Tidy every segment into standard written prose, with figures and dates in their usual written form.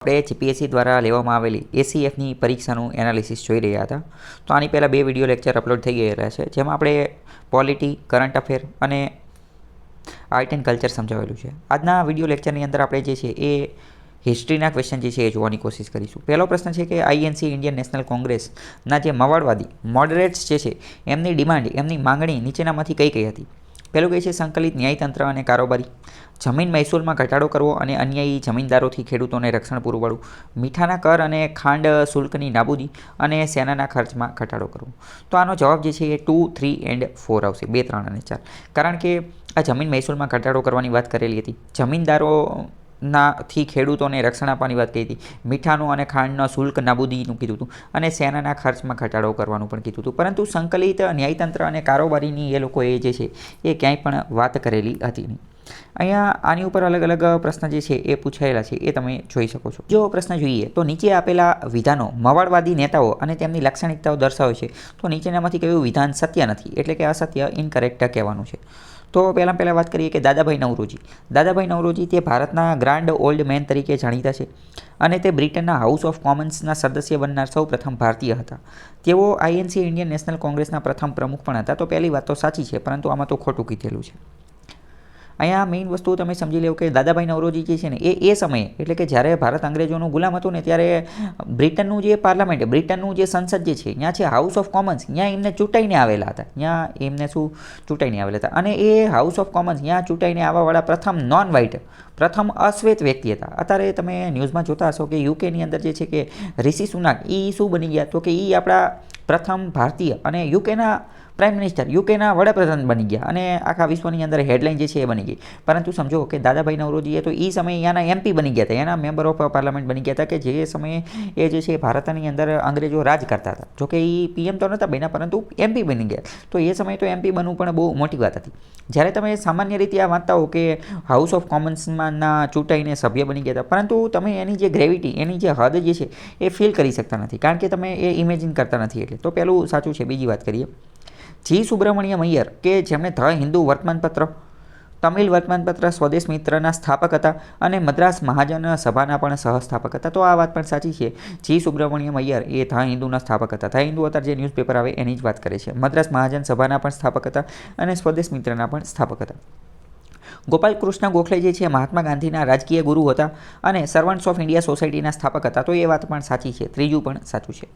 આપણે જીપીએસસી દ્વારા લેવામાં આવેલી એસીએફની પરીક્ષાનું એનાલિસિસ જોઈ રહ્યા હતા. તો આની પહેલાં 2 વિડીયો લેક્ચર અપલોડ થઈ ગયેલા છે, જેમાં આપણે પોલિટી, કરંટ અફેર અને આર્ટ એન્ડ કલ્ચર સમજાવેલું છે. આજના વિડીયો લેક્ચરની અંદર આપણે જે છે એ હિસ્ટ્રીના ક્વેશ્ચન જે છે એ જોવાની કોશિશ કરીશું. પહેલો પ્રશ્ન છે કે આઈએનસી ઇન્ડિયન નેશનલ કોંગ્રેસના જે મવાડવાદી મોડરેટ્સ જે છે એમની ડિમાન્ડ, એમની માંગણી નીચેનામાંથી કઈ કઈ હતી? પહેલું કહે છે સંકલિત ન્યાયતંત્ર અને કારોબારી, જમીન મહેસૂલમાં ઘટાડો કરવો અને અન્યાયી જમીનદારોથી ખેડૂતોને રક્ષણ પૂરું પાડવું, મીઠાના કર અને ખાંડ શુલ્કની નાબૂદી અને સેનાના ખર્ચમાં ઘટાડો કરવો. તો આનો જવાબ જે છે એ 2, 3 and 4 આવશે. 2, 3 અને 4. કારણ કે આ જમીન મહેસૂલમાં ઘટાડો કરવાની વાત કરેલી હતી, જમીનદારોનાથી ખેડૂતોને રક્ષણ આપવાની વાત કરી હતી, મીઠાનું અને ખાંડનો શુલ્ક નાબૂદીનું કીધું હતું અને સેનાના ખર્ચમાં ઘટાડો કરવાનું પણ કીધું હતું. પરંતુ સંકલિત ન્યાયતંત્ર અને કારોબારીની એ લોકોએ જે છે એ ક્યાંય પણ વાત કરેલી હતી નહીં. અહીંયા આની ઉપર અલગ અલગ પ્રશ્ન જે છે એ પૂછાયેલા છે, એ તમે જોઈ શકો છો. જો પ્રશ્ન જોઈએ તો નીચે આપેલા વિધાનો મવાડવાદી નેતાઓ અને તેમની લાક્ષણિકતાઓ દર્શાવે છે, તો નીચેનામાંથી કયું વિધાન સત્ય નથી, એટલે કે અસત્ય, ઇનકરેક્ટ કહેવાનું છે. તો પહેલાં વાત કરીએ કે દાદાભાઈ નવરોજી. દાદાભાઈ નવરોજી તે ભારતના ગ્રાન્ડ ઓલ્ડ મેન તરીકે જાણીતા છે અને તે બ્રિટનના હાઉસ ઓફ કોમન્સના સદસ્ય બનનાર સૌ પ્રથમ ભારતીય હતા. તેઓ આઈએનસી ઇન્ડિયન નેશનલ કોંગ્રેસના પ્રથમ પ્રમુખ પણ હતા. તો પહેલી વાત તો સાચી છે, પરંતુ આમાં તો ખોટું કીધેલું છે. અહીંયા મેઇન વસ્તુ તમે સમજી લો કે દાદાભાઈ નવરોજી જે છે ને એ સમયે, એટલે કે જ્યારે ભારત અંગ્રેજોનું ગુલામ હતું ને, ત્યારે બ્રિટનનું જે પાર્લામેન્ટ, બ્રિટનનું જે સંસદ જે છે, ત્યાં છે હાઉસ ઓફ કોમન્સ, ત્યાં એમને ચૂંટાઈને આવેલા હતા. ત્યાં એમને ચૂંટાઈને આવેલા હતા અને એ હાઉસ ઓફ કોમન્સ ત્યાં ચૂંટાઈને આવવાવાળા પ્રથમ નોન વ્હાઇટ, પ્રથમ અશ્વેત વ્યક્તિ હતા. અત્યારે તમે ન્યૂઝમાં જોતા હશો કે યુકેની અંદર જે છે કે રિશી સુનાક, એ શું બની ગયા? તો કે એ આપણા પ્રથમ ભારતીય અને યુકેના પ્રાઇમ મિનિસ્ટર, યુકેના વડાપ્રધાન બની ગયા અને આખા વિશ્વની અંદર હેડલાઇન જે છે એ બની ગઈ. પરંતુ સમજો કે દાદાભાઈ નવરોજીએ તો એ સમયે એના એમપી બની ગયા હતા, એના મેમ્બર ઓફ પાર્લામેન્ટ બની ગયા હતા, કે જે સમયે એ જે છે ભારતની અંદર અંગ્રેજો રાજ કરતા હતા. જોકે એ પીએમ તો નહોતા બન્યા, પરંતુ એમપી બની ગયા. તો એ સમયે તો એમપી બનવું પણ બહુ મોટી વાત હતી. જ્યારે તમે સામાન્ય રીતે આ વાંચતા હો કે હાઉસ ઓફ કોમન્સમાંના ચૂંટાઈને સભ્ય બની ગયા હતા, પરંતુ તમે એની જે ગ્રેવિટી, એની જે હદ જે છે એ ફીલ કરી શકતા નથી, કારણ કે તમે એ ઇમેજિન કરતા નથી. એટલે તો પહેલું સાચું છે. બીજી વાત કરીએ, જી સુબ્રમણ્યમ અય્યર, કે જેમણે ધ હિન્દુ વર્તમાનપત્ર, તમિલ વર્તમાનપત્ર સ્વદેશ મિત્રના સ્થાપક હતા અને મદ્રાસ મહાજન સભાના પણ સહસ્થાપક હતા. તો આ વાત પણ સાચી છે. જી સુબ્રમણ્યમ અય્યર એ ધ હિન્દુના સ્થાપક હતા. ધ હિન્દુ અત્યારે જે ન્યૂઝપેપર આવે એની જ વાત કરે છે. મદ્રાસ મહાજન સભાના પણ સ્થાપક હતા અને સ્વદેશ મિત્રના પણ સ્થાપક હતા. ગોપાલ કૃષ્ણ ગોખલે જે છે મહાત્મા ગાંધીના રાજકીય ગુરુ હતા અને સર્વન્ટ્સ ઓફ ઇન્ડિયા સોસાયટીના સ્થાપક હતા. તો એ વાત પણ સાચી છે. ત્રીજું પણ સાચું છે.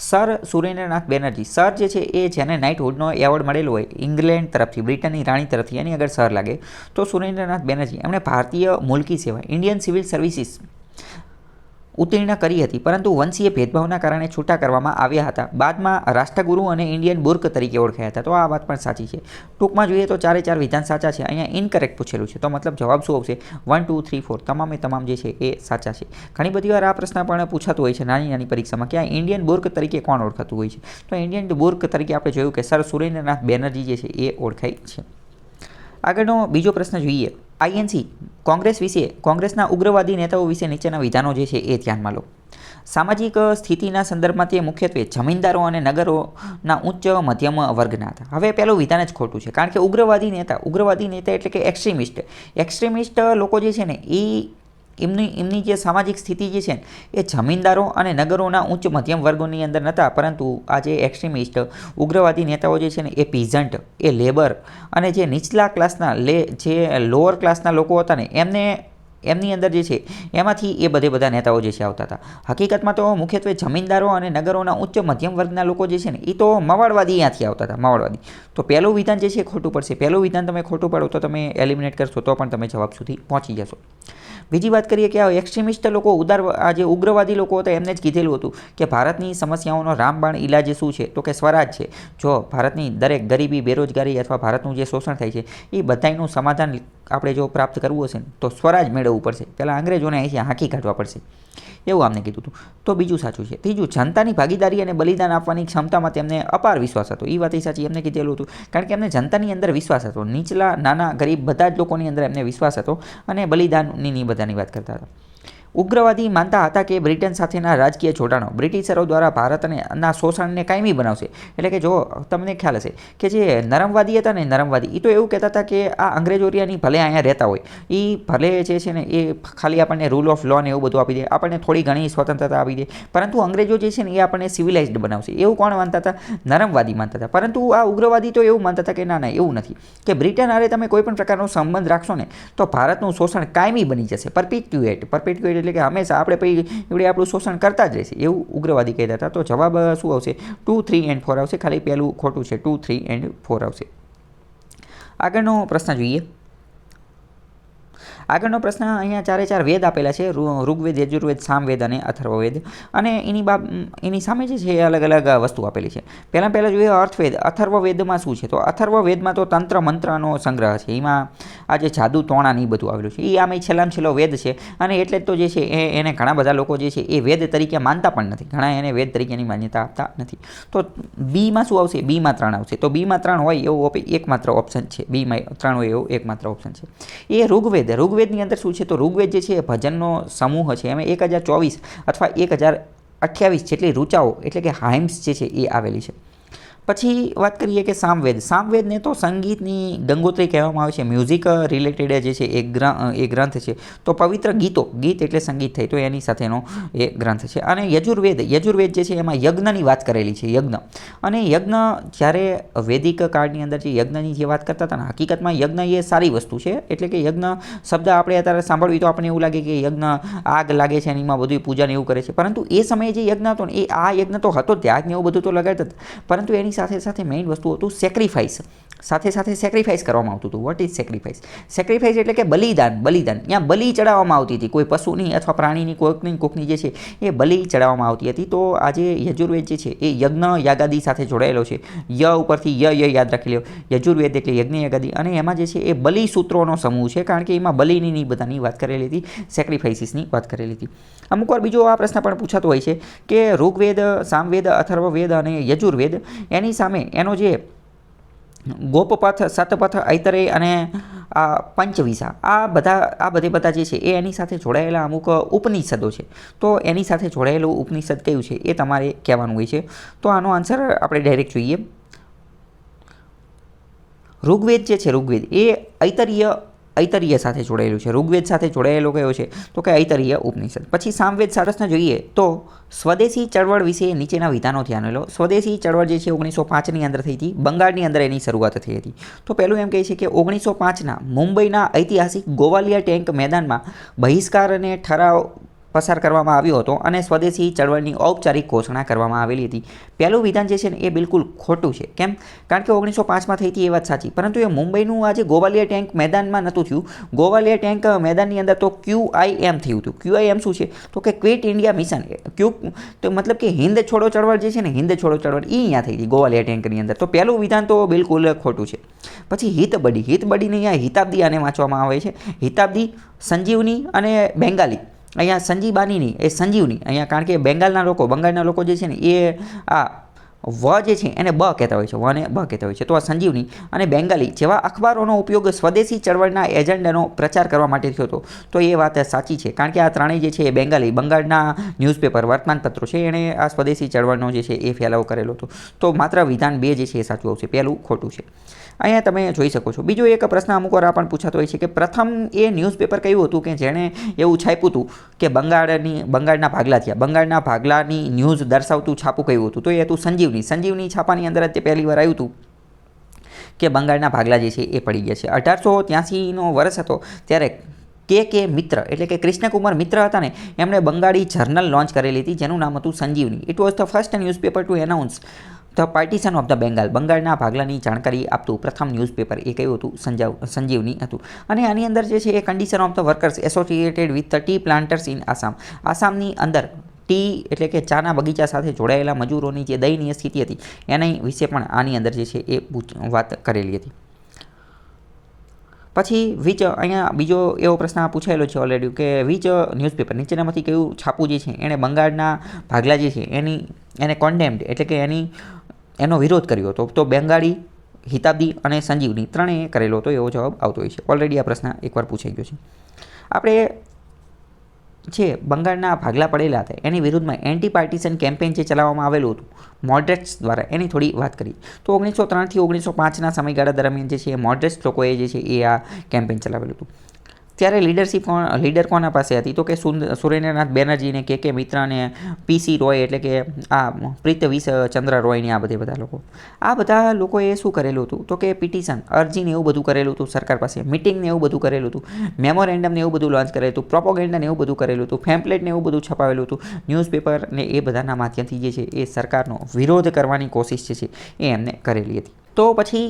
સર સુરેન્દ્રનાથ બેનર્જી, સર જે છે એ જેને નાઇટહુડનો એવોર્ડ મળેલો હોય ઇંગ્લેન્ડ તરફથી, બ્રિટનની રાણી તરફથી, એની આગળ સર લાગે તો સુરેન્દ્રનાથ બેનર્જી, એમણે ભારતીય મુલકી સેવા, ઇન્ડિયન સિવિલ સર્વિસીસ ઉત્તીર્ણ કરી હતી, પરંતુ વંશીય ભેદભાવના કારણે છૂટા કરવામાં આવ્યા હતા. બાદમાં રાષ્ટ્રગુરુ અને ઇન્ડિયન બુર્ક તરીકે ઓળખાયા હતા. તો આ વાત પણ સાચી છે. ટૂંકમાં જોઈએ તો 4 વિધાન સાચા છે. અહીંયા ઇનકરેક્ટ પૂછેલું છે, તો મતલબ જવાબ શું આવશે? 1, 2, 3, 4 તમામે તમામ જે છે એ સાચા છે. ઘણી બધી વાર આ પ્રશ્ન પણ પૂછાતું હોય છે નાની પરીક્ષામાં કે આ ઇન્ડિયન બુર્ક તરીકે કોણ ઓળખાતું હોય છે? તો ઇન્ડિયન બુર્ક તરીકે આપણે જોયું કે સર સુરેન્દ્રનાથ બેનર્જી જે છે એ ઓળખાય છે. આગળનો બીજો પ્રશ્ન જોઈએ, આઈએનસી કોંગ્રેસ વિશે, કોંગ્રેસના ઉગ્રવાદી નેતાઓ વિશે નીચેના વિધાનો જે છે એ ધ્યાનમાં લો. સામાજિક સ્થિતિના સંદર્ભમાં તે મુખ્યત્વે જમીનદારો અને નગરોના ઉચ્ચ મધ્યમ વર્ગના હતા. હવે પહેલું વિધાન જ ખોટું છે, કારણ કે ઉગ્રવાદી નેતા એટલે કે એક્સ્ટ્રીમિસ્ટ લોકો જે છે ને એ એમની જે સામાજિક સ્થિતિ જે છે એ જમીનદારો અને નગરોના ઉચ્ચ મધ્યમ વર્ગોની અંદર નહોતા, પરંતુ આ જે એક્સ્ટ્રીમિસ્ટ ઉગ્રવાદી નેતાઓ જે છે ને એ પીઝન્ટ, એ લેબર અને જે નીચલા ક્લાસના જે લોઅર ક્લાસના લોકો હતા ને એમની અંદર જે છે એમાંથી એ બધા નેતાઓ જે છે આવતા હતા. હકીકતમાં તો મુખ્યત્વે જમીનદારો અને નગરોના ઉચ્ચ મધ્યમ વર્ગના લોકો જે છે ને એ તો મવાડવાદી ત્યાંથી આવતા હતા, મવાડવાદી. તો પહેલું વિધાન જે છે ખોટું પડશે. પહેલું વિધાન તમે ખોટું પાડો તો તમે એલિમિનેટ કરશો તો પણ તમે જવાબ સુધી પહોંચી જશો. બીજી વાત કરીએ કે આ એક્સ્ટ્રીમિસ્ટ લોકો, આ જે ઉગ્રવાદી લોકો હતા એમને જ કીધેલું હતું કે ભારતની સમસ્યાઓનો રામબાણ ઇલાજ શું છે? તો કે સ્વરાજ છે. જો ભારતની દરેક ગરીબી, બેરોજગારી અથવા ભારતનું જે શોષણ થાય છે એ બધાનું સમાધાન આપણે જો પ્રાપ્ત કરવું હશે ને તો સ્વરાજ મેળવવું પડશે. પહેલાં અંગ્રેજોને અહીંથી હાંકી કાઢવા પડશે, એવું આમને કીધું હતું. તો બીજું સાચું છે. ત્રીજું, જનતાની ભાગીદારી અને બલિદાન આપવાની ક્ષમતામાં તેમને અપાર વિશ્વાસ હતો. એ વાત સાચી, એમને કીધેલું હતું, કારણ કે એમને જનતાની અંદર વિશ્વાસ હતો. નીચલા, નાના, ગરીબ બધા જ લોકોની અંદર એમને વિશ્વાસ હતો અને બલિદાનની બધાની વાત કરતા હતા. ઉગ્રવાદી માનતા હતા કે બ્રિટન સાથેના રાજકીય જોડાણો બ્રિટિશરો દ્વારા ભારતના શોષણને કાયમી બનાવશે. એટલે કે જો તમને ખ્યાલ હશે કે જે નરમવાદી હતા ને, નરમવાદી એ તો એવું કહેતા હતા કે આ અંગ્રેજોરિયાની ભલે અહીંયા રહેતા હોય, એ ભલે જે છે ને એ ખાલી આપણને રૂલ ઓફ લો ને એવું બધું આપી દે, આપણને થોડી ઘણી સ્વતંત્રતા આપી દે, પરંતુ અંગ્રેજો જે છે ને એ આપણને સિવિલાઇઝ્ડ બનાવશે, એવું કોણ માનતા હતા? નરમવાદી માનતા હતા. પરંતુ આ ઉગ્રવાદી તો એવું માનતા હતા કે ના ના, એવું નથી, કે બ્રિટન હારે તમે કોઈ પણ પ્રકારનો સંબંધ રાખશો ને તો ભારતનું શોષણ કાયમી બની જશે. પરપેચ્યુએટ એટલે કે હંમેશા આપણે પછી એવડે આપણું શોષણ કરતા જ રહેશે, એવું ઉગ્રવાદી કહેતા હતા. તો જવાબ શું આવશે? 2, 3 and 4 આવશે. ખાલી પહેલું ખોટું છે, 2, 3 and 4 આવશે. આગળનો પ્રશ્ન જોઈએ. આગળનો પ્રશ્ન અહીંયા 4 વેદ આપેલા છે, ઋગ્વેદ, યજુર્વેદ, સામવેદ અને અથર્વવેદ, અને એની સામે જે છે એ અલગ અલગ વસ્તુ આપેલી છે. પહેલાં જોઈએ અર્થવેદ. અથર્વવેદમાં શું છે? તો અથર્વવેદમાં તો તંત્ર મંત્રનો સંગ્રહ છે, એમાં આ જે જાદુ ટોણા ને એ બધું આવેલું છે. એ આમે છેલ્લામાં છેલ્લો વેદ છે, અને એટલે જ તો જે છે એને ઘણા બધા લોકો જે છે એ વેદ તરીકે માનતા પણ નથી, ઘણા એને વેદ તરીકેની માન્યતા આપતા નથી. તો બીમાં શું આવશે? બીમાં 3 આવશે. તો બીમાં 3 હોય એવો એકમાત્ર ઓપ્શન છે, બીમાં 3 હોય એવો એકમાત્ર ઓપ્શન છે. એ ઋગ્વેદની અંદર શું છે? તો ઋગ્વેદ જે છે એ ભજનનો સમૂહ છે, એમાં 1024 અથવા 1028 જેટલી ઋચાઓ એટલે કે હાઇમ્સ જે છે એ આવેલી છે. પછી વાત કરીએ કે સામવેદને તો સંગીતની ગંગોત્રી કહેવામાં આવે છે, મ્યુઝિક રિલેટેડ જે છે એ ગ્રંથ છે. તો પવિત્ર ગીત એટલે સંગીત થઈ, તો એની સાથેનો એ ગ્રંથ છે. અને યજુર્વેદ જે છે એમાં યજ્ઞની વાત કરેલી છે, યજ્ઞ. અને યજ્ઞ જ્યારે વૈદિક કાળની અંદર જે યજ્ઞની જે વાત કરતા હતા ને, હકીકતમાં યજ્ઞ એ સારી વસ્તુ છે. એટલે કે યજ્ઞ શબ્દ આપણે અત્યારે સાંભળવી તો આપણને એવું લાગે કે યજ્ઞ આગ લાગે છે અને એમાં બધું પૂજા ને એવું કરે છે, પરંતુ એ સમયે જે યજ્ઞ હતો ને એ આ યજ્ઞ તો હતો જ, આગ ને એવું બધું તો લગાડતા હતા, પરંતુ એની સાથે મેઇન વસ્તુ હતું સેક્રિફાઈસ. સાથે સેક્રિફાઈસ કરવામાં આવતું હતું. What is sacrifice? સેક્રિફાઈસ એટલે કે બલિદાન. ત્યાં બલિ ચડાવવામાં આવતી હતી, કોઈ પશુની અથવા પ્રાણીની કોકની જે છે એ બલિ ચડાવવામાં આવતી હતી. તો આજે યજુર્વેદ જે છે એ યજ્ઞ યાગાદી સાથે જોડાયેલો છે. ય ઉપરથી ય યાદ રાખી લો. યજુર્વેદ એટલે યજ્ઞ યાગાદી, અને એમાં જે છે એ બલિ સૂત્રોનો સમૂહ છે, કારણ કે એમાં બલિની બધાની વાત કરેલી હતી, સેક્રિફાઈસીસની વાત કરેલી હતી. અમુક વાર બીજો આ પ્રશ્ન પણ પૂછાતો હોય છે કે ઋગ્વેદ, સામવેદ, અથર્વવેદ અને યજુર્વેદ, એની સામે એનો જે ગોપપથ, સતપથ, ઐતરેય અને પંચવિસા, આ બધા જે છે એ એની સાથે જોડાયેલા અમુક ઉપનિષદો છે. તો એની સાથે જોડાયેલું ઉપનિષદ કયું છે એ તમારે કહેવાનું હોય છે. તો આનો આન્સર આપણે ડાયરેક્ટ જોઈએ. ઋગ્વેદ જે છે, ઋગ્વેદ એ ઐતરીય સાથે જોડાયેલું છે. ઋગ્વેદ સાથે જોડાયેલો કયો છે? તો કે ઐતરીય ઉપનિષદ. પછી સામવેદ સારસને જોઈએ તો સ્વદેશી ચળવળ વિશે નીચેના વિધાનો ધ્યાન લો. સ્વદેશી ચળવળ જે છે 1905ની અંદર થઈ હતી, બંગાળની અંદર એની શરૂઆત થઈ હતી. તો પહેલું એમ કહે છે કે 1905ના મુંબઈના ઐતિહાસિક ગોવાલિયા ટેન્ક મેદાનમાં બહિષ્કાર અને ઠરાવ પસાર કરવામાં આવ્યો હતો અને સ્વદેશી ચળવળની ઔપચારિક ઘોષણા કરવામાં આવેલી હતી. પહેલું વિધાન જે છે ને એ બિલકુલ ખોટું છે. કેમ? કારણ કે 1905માં થઈ હતી એ વાત સાચી, પરંતુ એ મુંબઈનું આજે ગોવાલિયા ટેન્ક મેદાનમાં નહોતું થયું. ગોવાલિયા ટેન્ક મેદાનની અંદર તો QIM થયું હતું. QIM શું છે? તો કે ક્વિટ ઇન્ડિયા મિશન. તો મતલબ કે હિન્દ છોડો ચળવળ જે છે ને, હિન્દ છોડો ચળવળ એ અહીંયા થઈ હતી ગોવાલિયા ટેન્કની અંદર. તો પહેલું વિધાન તો બિલકુલ ખોટું છે. પછી હિતબડીને અહીંયા હિતાબ્દી આને વાંચવામાં આવે છે. હિતાબ્દી, સંજીવની અને બેંગાલી. અહીંયા સંજીબાનીની એ સંજીવની અહીંયા, કારણ કે બંગાળના લોકો જે છે ને એ આ વ જે છે એને બ કહેતા હોય છે, વને બ કહેતા હોય છે. તો આ સંજીવની અને બેંગાલી જેવા અખબારોનો ઉપયોગ સ્વદેશી ચળવળના એજન્ડાનો પ્રચાર કરવા માટે થયો હતો. તો એ વાત સાચી છે, કારણ કે આ ત્રણેય જે છે એ બંગાળના ન્યૂઝપેપર, વર્તમાનપત્રો છે, એણે આ સ્વદેશી ચળવળનો જે છે એ ફેલાવો કરેલો હતો. તો માત્ર વિધાન 2 જે છે એ સાચું આવશે, પહેલું ખોટું છે. અહીંયા તમે જોઈ શકો છો. બીજો એક પ્રશ્ન અમુક વાર પણ પૂછાતો હોય છે કે પ્રથમ એ ન્યૂઝપેપર કયું હતું કે જેણે એવું છાપ્યું હતું કે બંગાળના ભાગલા થયા, બંગાળના ભાગલાની ન્યૂઝ દર્શાવતું છાપું કયું હતું? તો એ હતું સંજીવની છાપાની અંદર જ તે પહેલી વાર આવ્યું હતું કે બંગાળના ભાગલા જે છે એ પડી ગયા છે. 1883નો વર્ષ હતો ત્યારે કે મિત્ર એટલે કે કૃષ્ણકુમાર મિત્ર હતા ને, એમણે બંગાળી જર્નલ લોન્ચ કરેલી હતી જેનું નામ હતું Sanjivani. It was the first newspaper to announce the partition of the Bengal. બંગાળના ભાગલાની જાણકારી આપતું પ્રથમ ન્યૂઝપેપર એ કયું હતું? સંજીવની હતું. અને આની અંદર જે છે એ condition of the workers associated with the tea planters in Assam. આસામની અંદર ટી એટલે કે ચાના બગીચા સાથે જોડાયેલા મજૂરોની જે દયનીય સ્થિતિ હતી એના વિશે પણ આની અંદર જે છે એ વાત કરેલી હતી. પછી અહીંયા બીજો એવો પ્રશ્ન પૂછાયેલો છે ઓલરેડી કે ન્યૂઝપેપર નીચેનામાંથી કયું છાપું જે છે એણે બંગાળના ભાગલા જે છે એને કોન્ડેમ્ડ એટલે કે એનો વિરોધ કર્યો હતો? તો બેંગાળી, હિતાબ્દી અને સંજીવની ત્રણેય કરેલો હતો, એવો જવાબ આવતો હોય છે. ઓલરેડી આ પ્રશ્ન એકવાર પૂછાઈ ગયો છે. આપણે જે બંગાળના ભાગલા પડેલા હતા એની વિરુદ્ધમાં એન્ટી પાર્ટીશન કેમ્પેઇન જે ચલાવવામાં આવેલું હતું મોડરેટ્સ દ્વારા, એની થોડી વાત કરી તો 1903થી 1905ના સમયગાળા દરમિયાન જે છે મોડરેટ્સ લોકોએ જે છે એ આ કેમ્પેઇન ચલાવેલું હતું. ત્યારે લીડર કોના પાસે હતી તો કે સુરેન્દ્રનાથ બેનર્જીને, કે મિત્ર અને PC રોય એટલે કે આ પ્રીતવીશ ચંદ્ર રોયને, આ બધા લોકોએ શું કરેલું હતું તો કે પિટિશન, અરજીને એવું બધું કરેલું હતું સરકાર પાસે, મિટિંગને એવું બધું કરેલું હતું, મેમોરેન્ડમને એવું બધું લોન્ચ કરેલું હતું, પ્રોપોગેન્ડાને એવું બધું કરેલું હતું, ફેમ્પલેટને એવું બધું છપાવેલું હતું, ન્યૂઝપેપર ને એ બધાના માધ્યમથી જે છે એ સરકારનો વિરોધ કરવાની કોશિશ જે છે એ એમને કરેલી હતી. તો પછી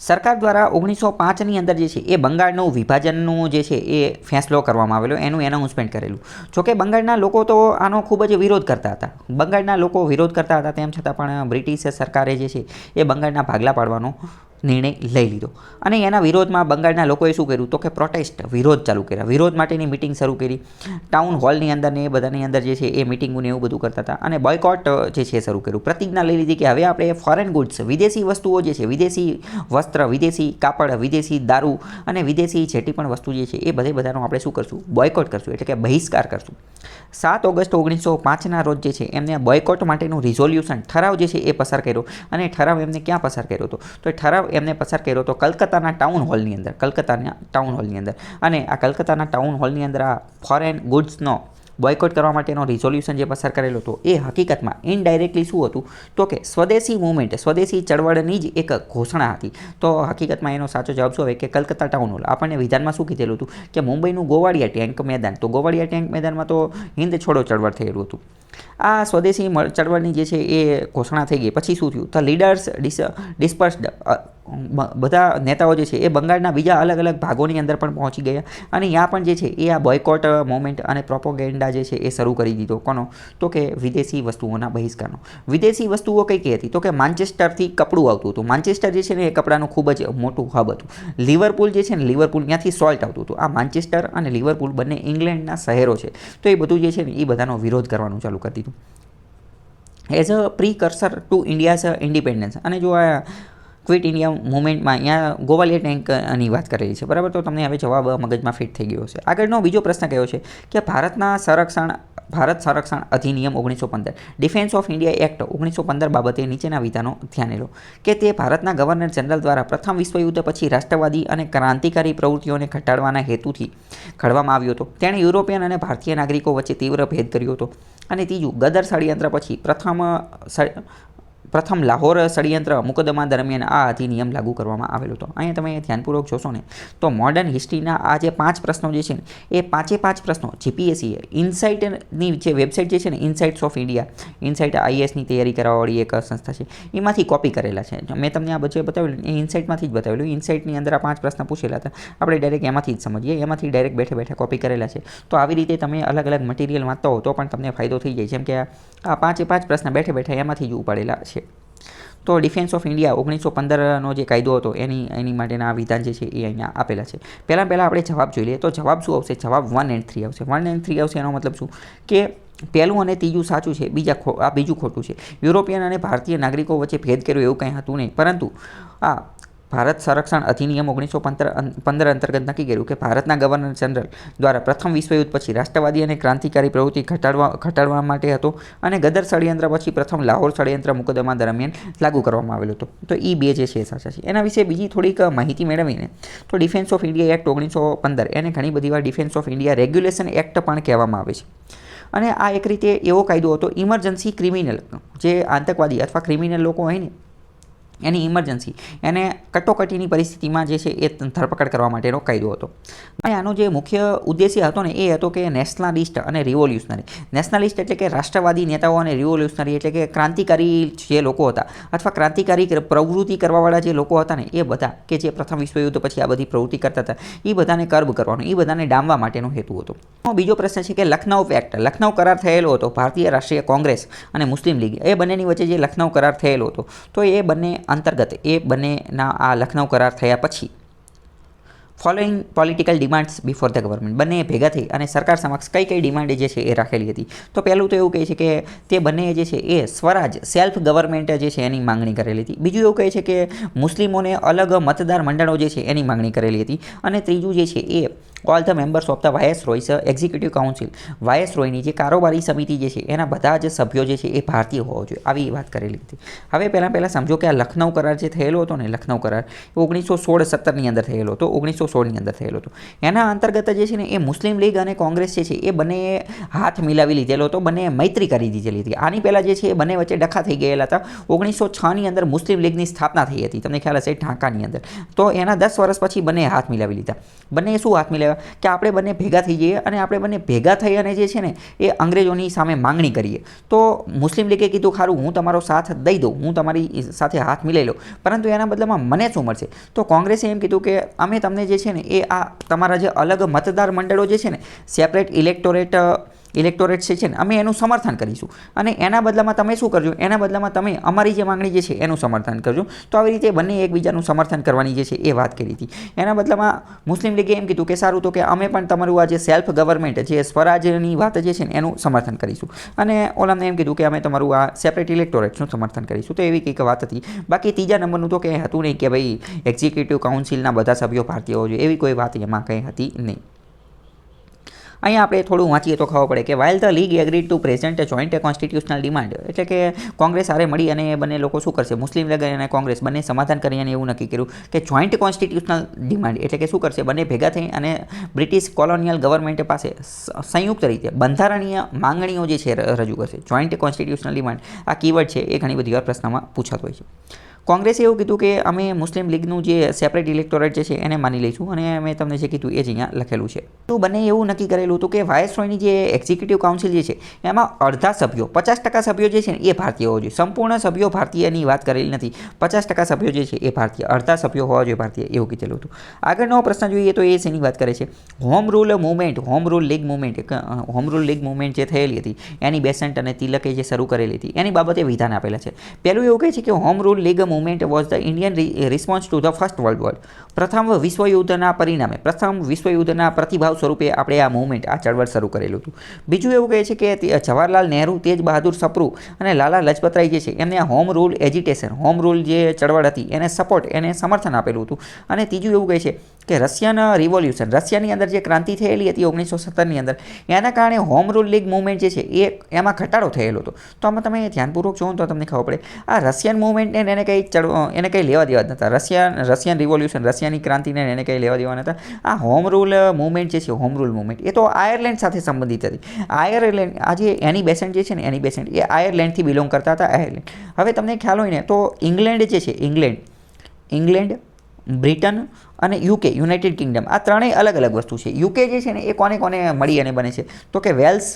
સરકાર દ્વારા 1905ની અંદર જે છે એ બંગાળનું વિભાજનનું જે છે એ ફેંસલો કરવામાં આવેલો, એનું એનાઉન્સમેન્ટ કરેલું. જોકે બંગાળના લોકો તો આનો ખૂબ જ વિરોધ કરતા હતા. બંગાળના લોકો વિરોધ કરતા હતા, તેમ છતાં પણ બ્રિટિશ સરકારે જે છે એ બંગાળના ભાગલા પાડવાનો નિર્ણય લઈ લીધો. અને એના વિરોધમાં બંગાળના લોકોએ શું કર્યું તો કે પ્રોટેસ્ટ, વિરોધ ચાલુ કર્યા, વિરોધ માટેની મિટિંગ શરૂ કરી. ટાઉન હોલની અંદર ને એ બધાની અંદર જે છે એ મિટિંગોને એવું બધું કરતા હતા. અને બોયકોટ જે છે શરૂ કર્યું, પ્રતિજ્ઞા લઈ લીધી કે હવે આપણે ફોરેન ગુડ્સ, વિદેશી વસ્તુઓ જે છે, વિદેશી વસ્ત્ર, વિદેશી કાપડ, વિદેશી દારૂ અને વિદેશી જેટલી પણ વસ્તુ જે છે એ બધાનો આપણે શું કરશું, બોયકોટ કરશું, એટલે કે બહિષ્કાર કરશું. 7 ઓગસ્ટ 1905ના રોજ જે છે એમને બોયકોટ માટેનું રિઝોલ્યુશન, ઠરાવ જે છે એ પસાર કર્યો. અને ઠરાવ એમને ક્યાં પસાર કર્યો હતો તો ઠરાવ એમને પસાર કર્યો હતો કલકત્તાના ટાઉન હોલની અંદર. અને આ કલકત્તાના ટાઉન હોલની અંદર આ ફોરેન ગુડ્સનો બોયકોટ કરવા માટેનો રિઝોલ્યુશન જે પસાર કરેલો હતો એ હકીકતમાં ઇનડાયરેક્ટલી શું હતું તો કે સ્વદેશી મૂવમેન્ટ, સ્વદેશી ચળવળની જ એક ઘોષણા હતી. તો હકીકતમાં એનો સાચો જવાબ શું આવે કે કલકત્તા ટાઉન હોલ. આપણને વિધાનમાં શું કીધેલું હતું કે મુંબઈનું ગોવાળિયા ટેન્ક મેદાન, તો ગોવાળિયા ટેન્ક મેદાનમાં તો હિન્દ છોડો ચળવળ થયેલું હતું. આ સ્વદેશી ચળવળની જે છે એ ઘોષણા થઈ ગઈ. પછી શું થયું તો લીડર્સ ડિસ્પર્સ્ડ, બધા નેતાઓ જે છે એ બંગાળના બીજા અલગ અલગ ભાગોની અંદર પણ પહોંચી ગયા. અને ત્યાં પણ જે છે એ આ બોયકોટ મોમેન્ટ અને પ્રોપોગેન્ડા જે છે એ શરૂ કરી દીધો. કોનો તો કે વિદેશી વસ્તુઓના બહિષ્કારનો. વિદેશી વસ્તુઓ કઈ કઈ હતી તો કે માન્ચેસ્ટરથી કપડું આવતું હતું. માન્ચેસ્ટર જે છે ને એ કપડાનું ખૂબ જ મોટું હબ હતું. લિવરપૂલ જે છે ને, લિવરપૂલ ત્યાંથી સોલ્ટ આવતું હતું. આ માન્ચેસ્ટર અને લિવરપૂલ બંને ઇંગ્લેન્ડના શહેરો છે. તો એ બધું જે છે ને એ બધાનો વિરોધ કરવાનું ચાલુ કરી દીધું as a precursor to India's independence. અને જો આ ક્વિટ ઇન્ડિયા મુવમેન્ટમાં અહીંયા ગોવાલિયા ટેન્કની વાત કરેલી છે, બરાબર. તો તમને હવે જવાબ મગજમાં ફિટ થઈ ગયો હશે. આગળનો બીજો પ્રશ્ન કયો છે કે ભારત સંરક્ષણ અધિનિયમ 1915, ડિફેન્સ ઓફ ઇન્ડિયા એક્ટ 1915 બાબતે નીચેના વિધાનો ધ્યાને લો કે તે ભારતના ગવર્નર જનરલ દ્વારા પ્રથમ વિશ્વયુદ્ધ પછી રાષ્ટ્રવાદી અને ક્રાંતિકારી પ્રવૃત્તિઓને ઘટાડવાના હેતુથી ઘડવામાં આવ્યો હતો. તેણે યુરોપિયન અને ભારતીય નાગરિકો વચ્ચે તીવ્ર ભેદ કર્યો હતો. અને ત્રીજું, ગદર ષડયંત્ર પછી પ્રથમ લાહોર ષડયંત્ર મુકદ્દમા દરમિયાન આ અધિનિયમ લાગુ કરવામાં આવેલો હતો. અહીંયા તમે ધ્યાનપૂર્વક જોશો ને તો મોડર્ન હિસ્ટ્રીના આ જે 5 પ્રશ્નો જે છે ને એ 5 પ્રશ્નો GPSC ઇનસાઇટની જે વેબસાઇટ જે છે ને, ઇનસાઇટ્સ ઓફ ઇન્ડિયા, ઇનસાઇટ IASની તૈયારી કરાવવાવાળી એક સંસ્થા છે, એમાંથી કોપી કરેલા છે. મેં તમને આ બધું બતાવેલું એ ઇનસાઇટમાંથી જ બતાવેલું. ઇનસાઇટની અંદર આ 5 પ્રશ્ન પૂછેલા હતા. આપણે ડાયરેક્ટ એમાંથી જ સમજીએ, એમાંથી ડાયરેક્ટ બેઠા કોપી કરેલા છે. તો આવી રીતે તમે અલગ અલગ મટીરિયલ વાંચતા હો તો પણ તમને ફાયદો થઈ જાય. જેમ કે આ 5 પ્રશ્ન બેઠા એમાંથી જ ઉપાડેલા છે. તો ડિફેન્સ ઓફ ઇન્ડિયા 1915નો જે કાયદો હતો એની માટેના વિધાન જે છે એ અહીંયા આપેલા છે. પહેલાં આપણે જવાબ જોઈ લઈએ. તો જવાબ શું આવશે? જવાબ 1 and 3 આવશે. 1 and 3 આવશે એનો મતલબ શું કે પહેલું અને ત્રીજું સાચું છે, બીજું ખોટું છે. યુરોપિયન અને ભારતીય નાગરિકો વચ્ચે ભેદ કર્યો એવું કંઈ હતું નહીં, પરંતુ આ ભારત સંરક્ષણ અધિનિયમ 1915 અંતર્ગત નક્કી કર્યું કે ભારતના ગવર્નર જનરલ દ્વારા પ્રથમ વિશ્વયુદ્ધ પછી રાષ્ટ્રવાદી અને ક્રાંતિકારી પ્રવૃત્તિ ઘટાડવા માટે હતો. અને ગદર ષડયંત્ર પછી પ્રથમ લાહોર ષડયંત્ર મુકદ્દમા દરમિયાન લાગુ કરવામાં આવેલો હતો. તો એ 2 જે છે એ સાચા છે. એના વિશે બીજી થોડીક માહિતી મેળવીને તો ડિફેન્સ ઓફ ઇન્ડિયા એક્ટ 1915 એને ઘણી બધી વાર defence of India regulation act પણ કહેવામાં આવે છે. અને આ એક રીતે એવો કાયદો હતો, ઇમરજન્સી ક્રિમિનલ, જે આતંકવાદી અથવા ક્રિમિનલ લોકો હોય ને એની ઇમરજન્સી, એને કટોકટીની પરિસ્થિતિમાં જે છે એ ધરપકડ કરવા માટેનો કાયદો હતો. અને આનો જે મુખ્ય ઉદ્દેશ્ય હતો ને એ હતો કે નેશનલિસ્ટ અને રિવોલ્યુશનરી. નેશનલિસ્ટ એટલે કે રાષ્ટ્રવાદી નેતાઓ અને રિવોલ્યુશનરી એટલે કે ક્રાંતિકારી જે લોકો હતા અથવા ક્રાંતિકારી પ્રવૃત્તિ કરવાવાળા જે લોકો હતા ને એ બધા કે જે પ્રથમ વિશ્વયુદ્ધ પછી આ બધી પ્રવૃત્તિ કરતા હતા એ બધાને કર્બ કરવાનો, એ બધાને ડામવા માટેનો હેતુ હતો. બીજો પ્રશ્ન છે કે લખનઉ પેક્ટ, લખનઉ કરાર થયેલો હતો ભારતીય રાષ્ટ્રીય કોંગ્રેસ અને મુસ્લિમ લીગ એ બંનેની વચ્ચે જે લખનઉ કરાર થયેલો હતો. તો એ બંને અંતર્ગત એ બંનેના આ લખનઉ કરાર થયા પછી following political demands before the government. બંને ભેગા થઈ અને સરકાર સમક્ષ કઈ કઈ ડિમાન્ડ જે છે એ રાખેલી હતી. તો પહેલું તો એવું કહે છે કે તે બંને જે છે એ સ્વરાજ સેલ્ફ ગવર્મેન્ટ જે છે એની માંગણી કરેલી હતી. બીજું એવું કહે છે કે મુસ્લિમોને અલગ મતદાર મંડળો જે છે એની માંગણી કરેલી હતી. અને ત્રીજું જે છે એ all the members of the viceroy's executive council, વાયસરોયની જે કારોબારી સમિતિ જે છે એના બધા જ સભ્યો જે છે એ ભારતીય હોવો જોઈએ, આવી વાત કરેલી હતી. હવે પહેલાં સમજો કે આ લખનઉ કરાર જે થયેલો હતો ને, લખનઉ કરાર 1916-17ની અંદર થયેલો હતો, 1916ની અંદર થયેલો હતો. એના અંતર્ગત જે છે ને એ મુસ્લિમ લીગ અને કોંગ્રેસ જે છે એ બંને હાથ મિલાવી લીધેલો હતો, બંને મૈત્રી કરી દીધેલી હતી. આની પહેલાં જે છે એ બંને વચ્ચે ડખા થઈ ગયેલા હતા. 1906ની અંદર મુસ્લિમ લીગની સ્થાપના થઈ હતી, તમને ખ્યાલ હશે, ઢાકાની અંદર. તો એના 10 વર્ષ પછી બંને હાથ મિલાવી લીધા. બંને શું હાથ મિલાવ્યા કે આપણે બંને ભેગા થઈ જઈએ અને આપણે બંને ભેગા થઈ અને જે છે ને એ અંગ્રેજોની સામે માંગણી કરીએ. તો મુસ્લિમ લીગે કીધું ખારું, હું તમારો સાથ દઈ દઉં, હું તમારી સાથે હાથ મિલાઈ લઉં, પરંતુ એના બદલામાં મને શું મળશે? તો કોંગ્રેસે એમ કીધું કે અમે તમને જે છે ને એ આ તમારા જે અલગ મતદાર મંડળો જે છે ને, સેપરેટ ઇલેક્ટોરેટ છે ને, અમે એનું સમર્થન કરીશું અને એના બદલામાં તમે શું કરજો? એના બદલામાં તમે અમારી જે માંગણી જે છે એનું સમર્થન કરજો. તો આવી રીતે બંને એકબીજાનું સમર્થન કરવાની જે છે એ વાત કરી હતી. એના બદલામાં મુસ્લિમ લીગે એમ કીધું કે સારું, તો કે અમે પણ તમારું આ જે સેલ્ફ ગવર્મેન્ટ જે સ્વરાજની વાત જે છે ને એનું સમર્થન કરીશું. અને ઓલામને એમ કીધું કે અમે તમારું આ સેપરેટ ઇલેક્ટોરેટ્સનું સમર્થન કરીશું. તો એવી કંઈક વાત હતી. બાકી ત્રીજા નંબરનું તો કંઈ હતું નહીં કે ભાઈ એક્ઝિક્યુટિવ કાઉન્સિલના બધા સભ્યો ભારતીય હોવા જોઈએ, એવી કોઈ વાત એમાં કંઈ હતી નહીં. અહીંયા આપણે થોડું વાંચીએ તો ખબર પડે કે while the league agreed to present joint constitutional demand, એટલે કે કોંગ્રેસ હારે મળી અને બંને લોકો શું કરશે, મુસ્લિમ લીગ અને કોંગ્રેસ બંને સમાધાન કરી અને એવું નક્કી કર્યું કે જોઈન્ટ કોન્સ્ટિટ્યુશનલ ડિમાન્ડ એટલે કે શું કરશે, બંને ભેગા થઈ અને બ્રિટિશ કોલોનિયલ ગવર્મેન્ટ પાસે સંયુક્ત રીતે બંધારણીય માંગણીઓ જે છે રજૂ કરશે. જોઈન્ટ કોન્સ્ટિટ્યુશનલ ડિમાન્ડ આ કીવર્ડ છે એ ઘણી બધી વાર પ્રશ્નમાં પૂછાતો હોય છે. કોંગ્રેસે એવું કીધું કે અમે મુસ્લિમ લીગનું જે સેપરેટ ઇલેક્ટોરેટ જે છે એને માની લઈશું અને મેં તમને જે કીધું એ જ અહીંયા લખેલું છે. તો બંને એવું નક્કી કરેલું હતું કે વાયસરોયની જે એક્ઝિક્યુટિવ કાઉન્સિલ જે છે એમાં અડધા સભ્યો 50% સભ્યો જે છે ને એ ભારતીય હોવા જોઈએ. સંપૂર્ણ સભ્યો ભારતીયની વાત કરેલી નથી, 50% સભ્યો જે છે એ ભારતીય, અડધા સભ્યો હોવા જોઈએ ભારતીય, એવું કીધેલું હતું. આગળનો પ્રશ્ન જોઈએ તો એ શેની વાત કરે છે, home rule movement, home rule league movement જે થયેલી હતી એની બેસન્ટ અને તિલકે જે શરૂ કરેલી હતી એની બાબતે વિધાન આપેલા છે. પહેલું એવું કહે છે કે home rule league movement was the Indian response to the first world war. પ્રથમ વિશ્વયુદ્ધના પરિણામે, પ્રથમ વિશ્વયુદ્ધના પ્રતિભાવ સ્વરૂપે આપણે આ મૂવમેન્ટ, આ ચળવળ શરૂ કરેલું હતું. બીજું એવું કહે છે કે જવાહરલાલ નહેરુ, તેજ બહાદુર સપ્રુ અને લાલા લજપતરાય જે છે એમને આ home rule agitation, home rule જે ચળવળ હતી એને એને સમર્થન આપેલું હતું. અને ત્રીજું એવું કહે છે કે રશિયન રિવોલ્યુશન, રશિયાની અંદર જે ક્રાંતિ થયેલી હતી 1917ની અંદર, એના કારણે હોમ રૂલ લીગ મૂવમેન્ટ જે છે એ એમાં ઘટાડો થયેલો હતો. તો આમાં તમે ધ્યાનપૂર્વક જોવો તો તમને ખબર પડે આ રશિયન મૂવમેન્ટને એને કંઈ લેવા દેવા જ નહોતા. રશિયન રિવોલ્યુશન, રશિયાની ક્રાંતિને એને કંઈ લેવા દેવા નહોતા. આ હોમ રૂલ મૂવમેન્ટ જે છે, હોમ રૂલ મૂવમેન્ટ એ તો આયર્લેન્ડ સાથે સંબંધિત હતી. આયર્લેન્ડ, આ જે એની બેસન્ટ જે છે ને, એની બેસન્ટ એ આયર્લેન્ડથી બિલોંગ કરતા હતા, આયર્લેન્ડ. હવે તમને ખ્યાલ હોય ને તો ઇંગ્લેન્ડ જે છે, ઇંગ્લેન્ડ, બ્રિટન અને યુકે, યુનાઇટેડ કિંગડમ, આ ત્રણેય અલગ અલગ વસ્તુ છે. યુકે જે છે ને એ કોને મળી અને બને છે, તો કે વેલ્સ,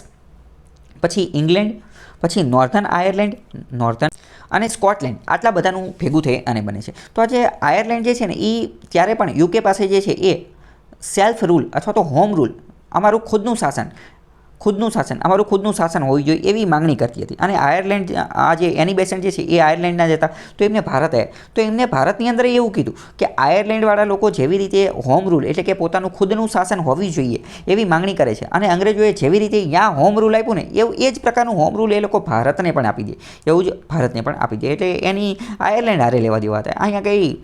પછી ઇંગ્લેન્ડ, પછી નોર્ધન આયર્લેન્ડ, અને સ્કોટલેન્ડ, આટલા બધાનું ભેગું થઈ અને બને છે. તો આ જે આયર્લેન્ડ જે છે ને એ ત્યારે પણ યુકે પાસે જે છે એ સેલ્ફ રૂલ અથવા તો હોમ રૂલ, અમારું ખુદનું શાસન, અમારું ખુદનું શાસન હોવું જોઈએ એવી માંગણી કરતી હતી. અને આયર્લેન્ડ, આ જે એની બેસન્ટ જે છે એ આયર્લેન્ડના જ હતા, તો એમને ભારત આવ્યા. તો એમને ભારતની અંદર એવું કીધું કે આયર્લેન્ડવાળા લોકો જેવી રીતે હોમ રૂલ એટલે કે પોતાનું ખુદનું શાસન હોવી જોઈએ એવી માંગણી કરે છે, અને અંગ્રેજોએ જેવી રીતે ત્યાં હોમ રૂલ આપ્યું ને એવું એ જ પ્રકારનું હોમ રૂલ એ લોકો ભારતને પણ આપી દે, એવું જ ભારતને પણ આપી દે. એટલે એની આયર્લેન્ડ હારે લેવા દેવા હતા. અહીંયા કંઈ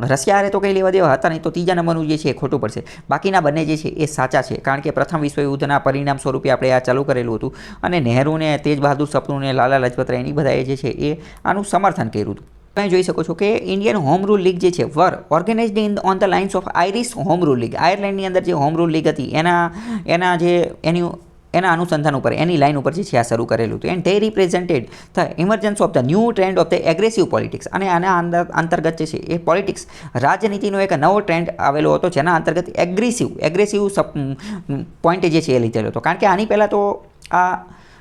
રશિયા હારે તો કંઈ લેવા દેવા હતા નહીં. તો ત્રીજા નંબરનું જે છે એ ખોટું પડશે. બાકીના બંને જે છે એ સાચા છે, કારણ કે પ્રથમ વિશ્વયુદ્ધના પરિણામ સ્વરૂપે આપણે આ ચાલુ કરેલું હતું અને નહેરુને, તેજ બહાદુર સપ્રુને, લાલા લજપતરાય એની બધાએ જે છે એ આનું સમર્થન કર્યું હતું. તમે જોઈ શકો છો કે ઇન્ડિયન હોમ રૂલ લીગ જે છે were organised in on the lines of Irish home rule league. આયર્લેન્ડની અંદર જે હોમ રૂલ લીગ હતી એના અનુસંધાન ઉપર, એની લાઇન ઉપર જે છે આ શરૂ કરેલું હતું. And they represented the emergence of the new trend of the aggressive politics. અને આના અંતર્ગત જે છે એ પોલિટિક્સ, રાજનીતિનો એક નવો ટ્રેન્ડ આવેલો હતો જેના અંતર્ગત એગ્રેસિવ પોઈન્ટ જે છે એ લીધેલો હતો. કારણ કે આની પહેલાં તો આ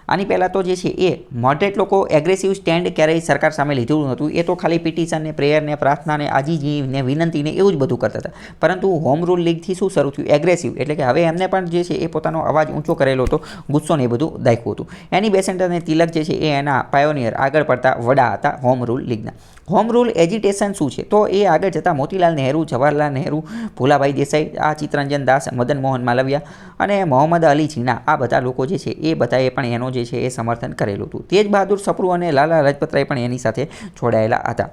આની પહેલાં તો જે છે એ મોડરેટ લોકો એગ્રેસિવ સ્ટેન્ડ ક્યારેય સરકાર સામે લીધું નહોતું. એ તો ખાલી પિટિશનને, પ્રેયરને, પ્રાર્થનાને, આજીજીને, વિનંતીને એવું જ બધું કરતા હતા. પરંતુ હોમ રૂલ લીગથી શું શરૂ થયું? એગ્રેસિવ, એટલે કે હવે એમને પણ જે છે એ પોતાનો અવાજ ઊંચો કરેલો હતો, ગુસ્સો ને એ બધું દાખ્યું હતું. એની બેસન્ટ અને તિલક જે છે એ એના પાયોનિયર, આગળ પડતા વડા હતા હોમ રૂલ લીગના. હોમ રૂલ એજિટેશન શું છે? તો એ આગળ જતાં મોતીલાલ નહેરુ, જવાહરલાલ નહેરુ, ભોલાભાઈ દેસાઈ, આ ચિત્તરંજન દાસ, મદન મોહન માલવિયા અને મોહમ્મદ અલી જીના, આ બધા લોકો જે છે એ બધાએ પણ એનો જે છે એ સમર્થન કરેલું હતું. તેજ બહાદુર સપ્રુ અને લાલા લજપતરાય પણ એની સાથે જોડાયેલા હતા.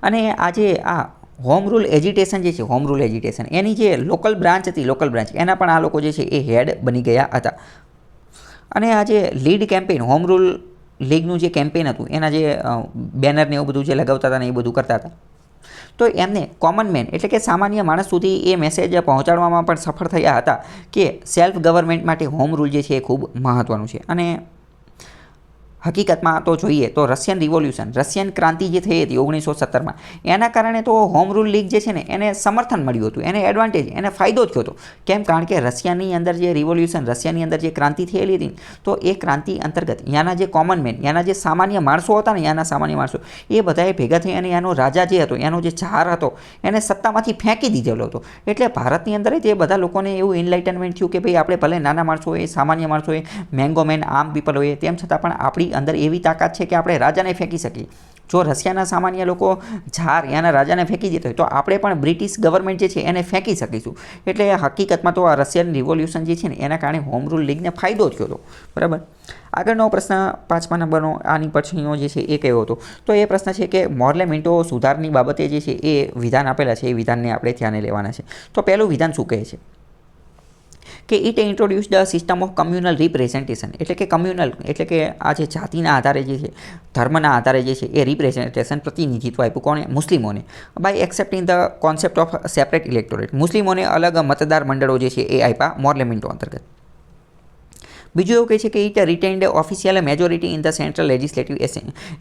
અને આજે આ હોમ રૂલ એજિટેશન જે છે, હોમ રૂલ એજિટેશન એની જે લોકલ બ્રાન્ચ હતી, લોકલ બ્રાન્ચ એના પણ આ લોકો જે છે એ હેડ બની ગયા હતા. અને આ જે લીડ કેમ્પેઇન, હોમ રૂલ લીગનું જે કેમ્પેઇન હતું, એના જે બેનરને એવું બધું જે લગાવતા હતા ને એ બધું કરતા હતા, તો એમને કોમન મેન એટલે કે સામાન્ય માણસ સુધી એ મેસેજ પહોંચાડવામાં પણ સફળ થયા હતા કે સેલ્ફ ગવર્મેન્ટ માટે હોમ રૂલ જે છે એ ખૂબ મહત્ત્વનું છે. અને હકીકતમાં તો જોઈએ તો રશિયન રિવોલ્યુશન, રશિયન ક્રાંતિ જે થઈ હતી 1917માં, એના કારણે તો હોમ રૂલ લીગ જે છે ને એને સમર્થન મળ્યું હતું, એને એડવાન્ટેજ, એને ફાયદો થયો હતો. કેમ? કારણ કે રશિયાની અંદર જે રિવોલ્યુશન, રશિયાની અંદર જે ક્રાંતિ થયેલી હતી, તો એ ક્રાંતિ અંતર્ગત ત્યાંના જે કોમન મેન, ત્યાંના જે સામાન્ય માણસો હતા ને, ત્યાંના સામાન્ય માણસો એ બધાએ ભેગા થઈ અને એનો રાજા જે હતો, એનો જે ચાર હતો, એને સત્તામાંથી ફેંકી દીધેલો હતો. એટલે ભારતની અંદર જે બધા લોકોને એવું એનલાઇટનમેન્ટ થયું કે ભાઈ આપણે ભલે નાના માણસો હોય, સામાન્ય માણસો હોય, મેંગો મેન, આમ પીપલ હોય, તેમ છતાં પણ આપણી અંદર એવી તાકાત છે કે આપણે રાજાને ફેંકી શકીએ. જો રશિયાના સામાન્ય લોકો ઝાર એના રાજાને ફેંકી દેતો હોય તો આપણે પણ બ્રિટિશ ગવર્મેન્ટ જે છે એને ફેંકી શકીશું. એટલે હકીકતમાં તો આ રશિયન રિવોલ્યુશન જે છે ને એના કારણે હોમ રૂલ લીગને ફાયદો થયો હતો. બરાબર. આગળનો પ્રશ્ન 5મા નંબરનો આની પછીનો જે છે એ કયો હતો? તો એ પ્રશ્ન છે કે મોર્લેમેન્ટો સુધારની બાબતે જે છે એ વિધાન આપેલા છે, એ વિધાનને આપણે ધ્યાને લેવાના છે. તો પહેલું વિધાન શું કહે છે કે it introduce the system of communal representation, એટલે કે કમ્યુનલ એટલે કે આ જે જાતિના આધારે જે છે, ધર્મના આધારે જે છે એ રિપ્રેઝન્ટેશન, પ્રતિનિધિત્વ આપ્યું. કોને? મુસ્લિમોને. By accepting the concept of separate electorate, મુસ્લિમોને અલગ મતદાર મંડળો જે છે એ આપ્યા મોર્લેમેન્ટો અંતર્ગત. બીજું એવું કહે છે કે it retained official majority in the central legislative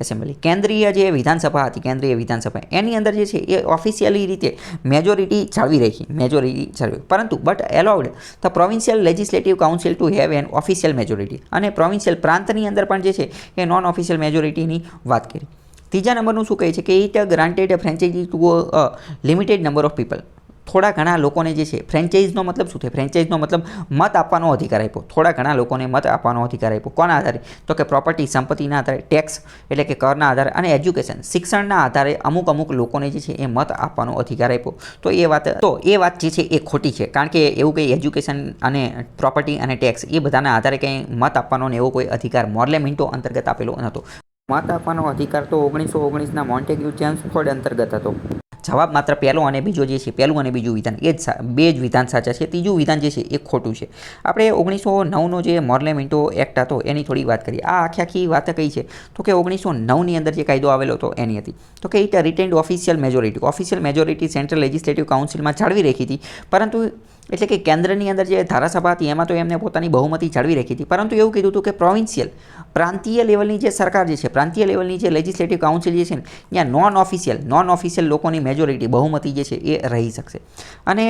assembly, કેન્દ્રીય જે વિધાનસભા હતી, કેન્દ્રીય વિધાનસભા એની અંદર જે છે એ ઓફિશિયલી રીતે મેજોરિટી જાળવી રાખી, મેજોરિટી જાળવી, પરંતુ but allowed the provincial legislative council to have an official majority, અને પ્રોવિન્શિયલ પ્રાંતની અંદર પણ જે છે એ નોન ઓફિશિયલ મેજોરિટીની વાત કરી. ત્રીજા નંબરનું શું કહે છે કે it granted franchise to a limited number of people, થોડા ઘણા લોકોને જે છે, ફ્રેન્ચાઇઝનો મતલબ શું છે? ફ્રેન્ચાઇઝનો મતલબ મત આપવાનો અધિકાર આપ્યો, થોડા ઘણા લોકોને મત આપવાનો અધિકાર આપ્યો. કોના આધારે? તો કે પ્રોપર્ટી, સંપત્તિના આધારે, ટેક્સ એટલે કે કરના આધારે, અને એજ્યુકેશન, શિક્ષણના આધારે અમુક લોકોને જે છે એ મત આપવાનો અધિકાર આપ્યો. તો એ વાત જે છે એ ખોટી છે, કારણ કે એવું કંઈ એજ્યુકેશન અને પ્રોપર્ટી અને ટેક્સ એ બધાના આધારે કંઈ મત આપવાનો ને એવો કોઈ અધિકાર મોર્લેમેન્ટો અંતર્ગત આપેલો નહોતો. મત આપવાનો અધિકાર તો 1919ના મોન્ટેગ્યુ ચેમ્સફોર્ડ અંતર્ગત હતો. જવાબ માત્ર પહેલો અને બીજો જે છે, પહેલું અને બીજું વિધાન એ જ, બે જ વિધાન સાચા છે. ત્રીજું વિધાન જે છે એ ખોટું છે. આપણે 1909નો જે મોર્લેમેન્ટો એક્ટ હતો એની થોડી વાત કરીએ. આ આખી વાત કઈ છે? તો કે 1909ની અંદર જે કાયદો આવેલો હતો એની હતી. તો કે it retained official majority central legislative કાઉન્સિલમાં જાળવી રાખી હતી, પરંતુ એટલે કે કેન્દ્રની અંદર જે ધારાસભા હતી એમાં તો એમને પોતાની બહુમતી જાળવી રાખી હતી, પરંતુ એવું કીધું હતું કે પ્રોવિન્શિયલ, પ્રાંતીય લેવલની જે સરકાર જે છે, પ્રાંતીય લેવલની જે લેજિસ્લેટિવ કાઉન્સિલ જે છે ને, ત્યાં નોન ઓફિશિયલ લોકોની મેજોરિટી, બહુમતી જે છે એ રહી શકશે. અને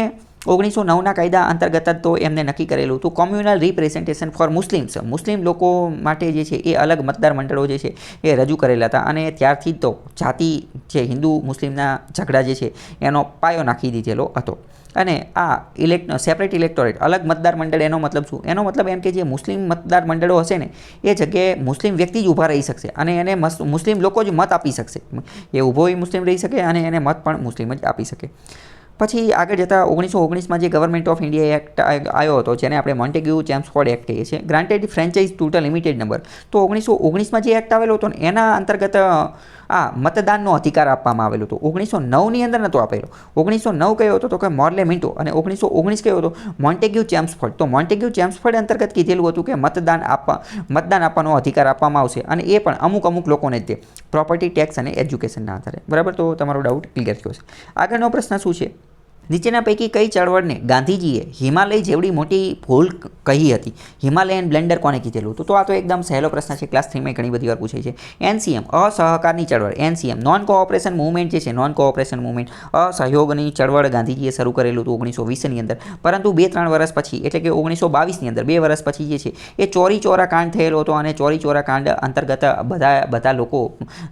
1909ના કાયદા અંતર્ગત જ તો એમને નક્કી કરેલું હતું કોમ્યુનલ રિપ્રેઝન્ટેશન ફોર મુસ્લિમ્સ, મુસ્લિમ લોકો માટે જે છે એ અલગ મતદાર મંડળો જે છે એ રજૂ કરેલા હતા. અને ત્યારથી જ તો જાતિ જે હિન્દુ મુસ્લિમના ઝઘડા જે છે એનો પાયો નાખી દીધેલો હતો. અને આ સેપરેટ ઇલેક્ટોરેટ, અલગ મતદાર મંડળ, એનો મતલબ શું? એનો મતલબ એમ કે જે મુસ્લિમ મતદાર મંડળો હશે ને એ જગ્યાએ મુસ્લિમ વ્યક્તિ જ ઊભા રહી શકશે અને એને મુસ્લિમ લોકો જ મત આપી શકશે. એ ઊભોય મુસ્લિમ રહી શકે અને એને મત પણ મુસ્લિમ જ આપી શકે. પછી આગળ જતાં 1919માં જે ગવર્મેન્ટ ઓફ ઇન્ડિયા એક્ટ આવ્યો હતો, જેને આપણે મોન્ટેગ્યુ ચેમ્સફોર્ડ એક્ટ કહીએ છીએ, granted franchise to the limited number. તો 1919માં જે એક્ટ આવેલો હતો ને એના અંતર્ગત આ મતદાનનો અધિકાર આપવામાં આવેલો હતો. 1909ની અંદર નહોતો આપેલો. 1909 કયો હતો? તો કે મોર્લેમેન્ટો. અને 1919 કયો હતો? મોન્ટેગ્યુ ચેમ્સફોર્ડ. તો મોન્ટેગ્યુ ચેમ્સફોર્ડ અંતર્ગત કીધેલું હતું કે મતદાન આપવાનો અધિકાર આપવામાં આવશે, અને એ પણ અમુક લોકોને જ તે પ્રોપર્ટી, ટેક્સ અને એજ્યુકેશનના આધારે. બરાબર. તો તમારો ડાઉટ ક્લિયર થયો છે. આગળનો પ્રશ્ન શું છે નીચેના પૈકી કઈ ચળવળને ગાંધીજીએ હિમાલય જેવડી મોટી ભૂલ કહી હતી? હિમાલયન બ્લેન્ડર કોને કીધેલું હતું? તો આ તો એકદમ સહેલો પ્રશ્ન છે, ક્લાસ 3માં ઘણી બધી વાર પૂછાય છે. એનસીએમ અસહકારની ચળવળ, એનસીએમ નોન કોઓપરેશન મૂવમેન્ટ જે છે, નોન કોઓપરેશન મૂવમેન્ટ અસહયોગની ચળવળ ગાંધીજીએ શરૂ કરેલું હતું 1920ની અંદર. પરંતુ 2-3 વર્ષ પછી એટલે કે 1922ની અંદર 2 વર્ષ પછી જે છે એ ચોરી ચોરા કાંડ થયેલો હતો અને ચોરી ચોરા કાંડ અંતર્ગત બધા લોકો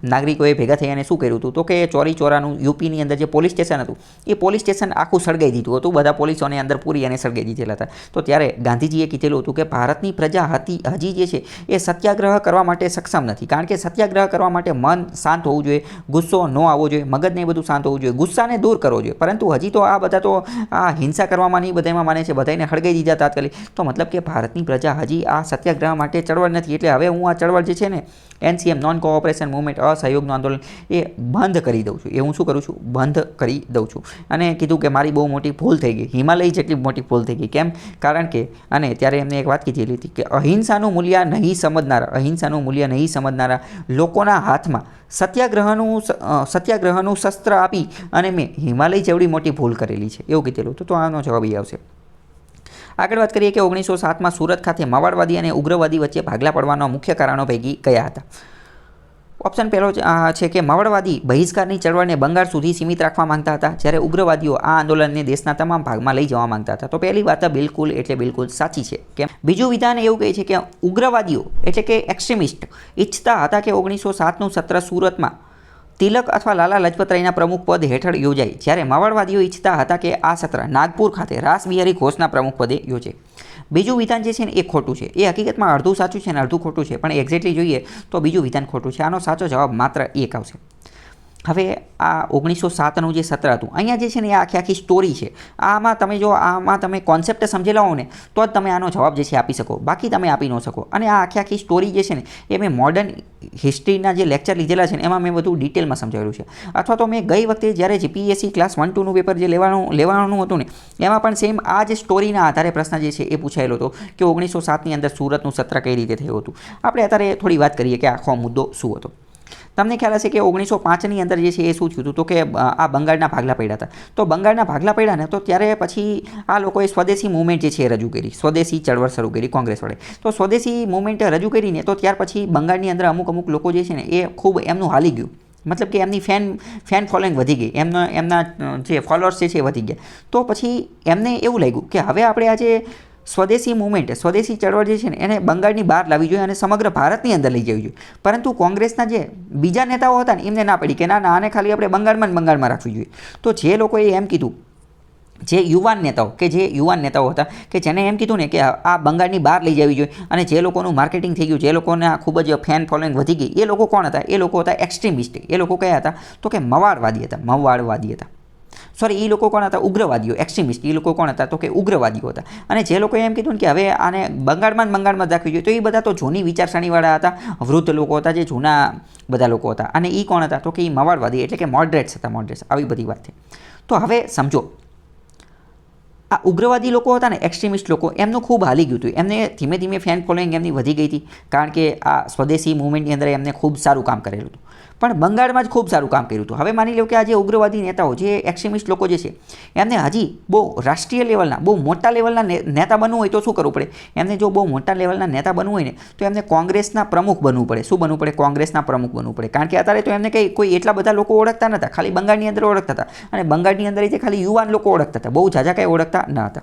નાગરિકોએ ભેગા થઈ અને શું કર્યું હતું તો કે ચોરી ચોરાનું યુપીની અંદર જે પોલીસ સ્ટેશન હતું એ પોલીસ સ્ટેશન આખું સળગાઈ દીધું હતું, બધા પોલીસોને અંદર પૂરી અને સળગાઈ દીધેલા હતા. તો ત્યારે ગાંધીજીએ કીધેલું હતું કે ભારતની પ્રજા હજી જે છે એ સત્યાગ્રહ કરવા માટે સક્ષમ નથી, કારણ કે સત્યાગ્રહ કરવા માટે મન શાંત હોવું જોઈએ, ગુસ્સો ન આવવો જોઈએ, મગજને એ બધું શાંત હોવું જોઈએ, ગુસ્સાને દૂર કરવો જોઈએ. પરંતુ હજી તો આ બધા તો આ હિંસા કરવામાં નહીં બધામાં માને છે, બધાને હળગાઈ દીધા તાત્કાલિક. તો મતલબ કે ભારતની પ્રજા હજી આ સત્યાગ્રહ માટે ચળવળ નથી. એટલે હવે હું આ ચળવળ જે છે ને એનસીએમ નોન કોઓપરેશન મૂવમેન્ટ અસહયોગનું આંદોલન એ બંધ કરી દઉં છું. એ હું શું કરું છું? બંધ કરી દઉં છું. અને કીધું કે મારી બહુ મોટી ભૂલ થઈ ગઈ, હિમાલય જેટલી મોટી ભૂલ થઈ ગઈ. કેમ? કારણ કે અને ત્યારે એમને એક વાત કીધેલી હતી કે અહિંસાનું મૂલ્ય નહીં સમજનારા લોકોના હાથમાં સત્યાગ્રહનું શસ્ત્ર આપી અને મેં હિમાલય જેવડી મોટી ભૂલ કરેલી છે એવું કીધેલું. તો આનો જવાબ એ આવશે. આગળ વાત કરીએ કે 1907માં સુરત ખાતે માવાડવાદી અને ઉગ્રવાદી વચ્ચે ભાગલા પડવાના મુખ્ય કારણો પૈકી કયા હતા? ઓપ્શન પહેલો છે કે માવડવાદી બહિષ્કારની ચળવળને બંગાળ સુધી સીમિત રાખવા માંગતા હતા, જ્યારે ઉગ્રવાદીઓ આ આંદોલનને દેશના તમામ ભાગમાં લઈ જવા માંગતા હતા. તો પહેલી વાત બિલકુલ એટલે બિલકુલ સાચી છે. કેમ? બીજું વિધાન એવું કહે છે કે ઉગ્રવાદીઓ એટલે કે એક્સ્ટ્રીમિસ્ટ ઈચ્છતા હતા કે 1907નું સત્ર સુરતમાં તિલક અથવા લાલા લજપતરાયના પ્રમુખ પદ હેઠળ યોજાય, જ્યારે માવડવાદીઓ ઈચ્છતા હતા કે આ સત્ર નાગપુર ખાતે રાસબિહારી ઘોષના પ્રમુખ પદે યોજાય. બીજું વિધાન જે છે ને એ ખોટું છે. એ હકીકતમાં અડધું સાચું છે ને અડધું ખોટું છે, પણ એક્ઝેક્ટલી જોઈએ તો બીજું વિધાન ખોટું છે. આનો સાચો જવાબ માત્ર 1 આવશે. હવે આ 1907નું જે સત્ર હતું અહીંયા જે છે ને એ આખી સ્ટોરી છે. આમાં તમે કોન્સેપ્ટ સમજેલા હો ને તો જ તમે આનો જવાબ જે છે આપી શકો, બાકી તમે આપી ન શકો. અને આ આખી સ્ટોરી જે છે ને એ મેં મોડર્ન હિસ્ટ્રીના જે લેક્ચર લીધેલા છે ને એમાં મેં બધું ડિટેલમાં સમજાવેલું છે. અથવા તો મેં ગઈ વખતે જ્યારે જીપીએસસી ક્લાસ 1-2નું પેપર જે લેવાનું હતું ને એમાં પણ સેમ આ જે સ્ટોરીના આધારે પ્રશ્ન જે છે એ પૂછાયેલો હતો કે 1907ની અંદર સુરતનું સત્ર કઈ રીતે થયું હતું. આપણે અત્યારે થોડી વાત કરીએ કે આખો મુદ્દો શું હતો. તમને ખ્યાલ હશે કે 1905ની અંદર જે છે એ શું થયું હતું તો કે આ બંગાળના ભાગલા પડ્યા હતા. તો બંગાળના ભાગલા પડ્યા ને તો ત્યારે પછી આ લોકોએ સ્વદેશી મૂવમેન્ટ જે છે એ રજૂ કરી, સ્વદેશી ચળવળ શરૂ કરી કોંગ્રેસ વડે. તો સ્વદેશી મૂવમેન્ટ રજૂ કરીને તો ત્યાર પછી બંગાળની અંદર અમુક લોકો જે છે ને એ ખૂબ એમનું હાલી ગયું, મતલબ કે એમની ફેન ફોલોઈંગ વધી ગઈ, એમના જે ફોલોઅર્સ છે એ વધી ગયા. તો પછી એમને એવું લાગ્યું કે હવે આપણે આજે સ્વદેશી મૂવમેન્ટ, સ્વદેશી ચળવળ જે છે ને એને બંગાળની બહાર લાવવી જોઈએ અને સમગ્ર ભારતની અંદર લઈ જવી જોઈએ. પરંતુ કોંગ્રેસના જે બીજા નેતાઓ હતા ને એમને ના પડી કે ના આને ખાલી આપણે બંગાળમાં રાખવી જોઈએ. તો જે લોકોએ એમ કીધું, જે યુવાન નેતાઓ હતા કે જેને એમ કીધું ને કે આ બંગાળની બહાર લઈ જવી જોઈએ અને જે લોકોનું માર્કેટિંગ થઈ ગયું, જે લોકોને ખૂબ જ ફેન ફોલોઈંગ વધી ગઈ, એ લોકો કોણ હતા? એ લોકો હતા એક્સ્ટ્રીમિસ્ટ. એ લોકો કયા હતા તો કે મવાળવાદી હતા. સોરી, એ લોકો કોણ હતા? ઉગ્રવાદીઓ. એક્સ્ટ્રીમિસ્ટ એ લોકો કોણ હતા તો કે ઉગ્રવાદીઓ હતા. અને જે લોકોએ એમ કીધું કે હવે આને બંગાળમાં રાખવી જોઈએ તો એ બધા તો જૂની વિચારસરણીવાળા હતા, વૃદ્ધ લોકો હતા, જે જૂના બધા લોકો હતા. અને એ કોણ હતા તો કે એ મવાળવાદી એટલે કે મોડરેટ્સ હતા. આવી બધી વાત છે. તો હવે સમજો, આ ઉગ્રવાદી લોકો હતા ને, એક્સ્ટ્રીમિસ્ટ લોકો, એમનું ખૂબ હાલી ગયું હતું. એમને ધીમે ધીમે ફેન ફોલોઈંગ એમની વધી ગઈ હતી, કારણ કે આ સ્વદેશી મૂવમેન્ટની અંદર એમને ખૂબ સારું કામ કરેલું હતું. પણ બંગાળમાં જ ખૂબ સારું કામ કર્યું હતું. હવે માની લો કે આ જે ઉગ્રવાદી નેતાઓ, જે એક્સ્ટ્રીમિસ્ટ લોકો જે છે એમને હજી બહુ રાષ્ટ્રીય લેવલના, બહુ મોટા લેવલના નેતા બનવું હોય તો શું કરવું પડે? એમને જો બહુ મોટા લેવલના નેતા બનવું હોય ને તો એમને કોંગ્રેસના પ્રમુખ બનવું પડે. શું બનવું પડે? કોંગ્રેસના પ્રમુખ બનવું પડે. કારણ કે અત્યારે તો એમને કોઈ એટલા બધા લોકો ઓળખતા નહોતા, ખાલી બંગાળની અંદર ઓળખતા હતા. અને બંગાળની અંદર જે ખાલી યુવાન લોકો ઓળખતા હતા, બહુ ઝાઝા કંઈ ઓળખતા ન હતા.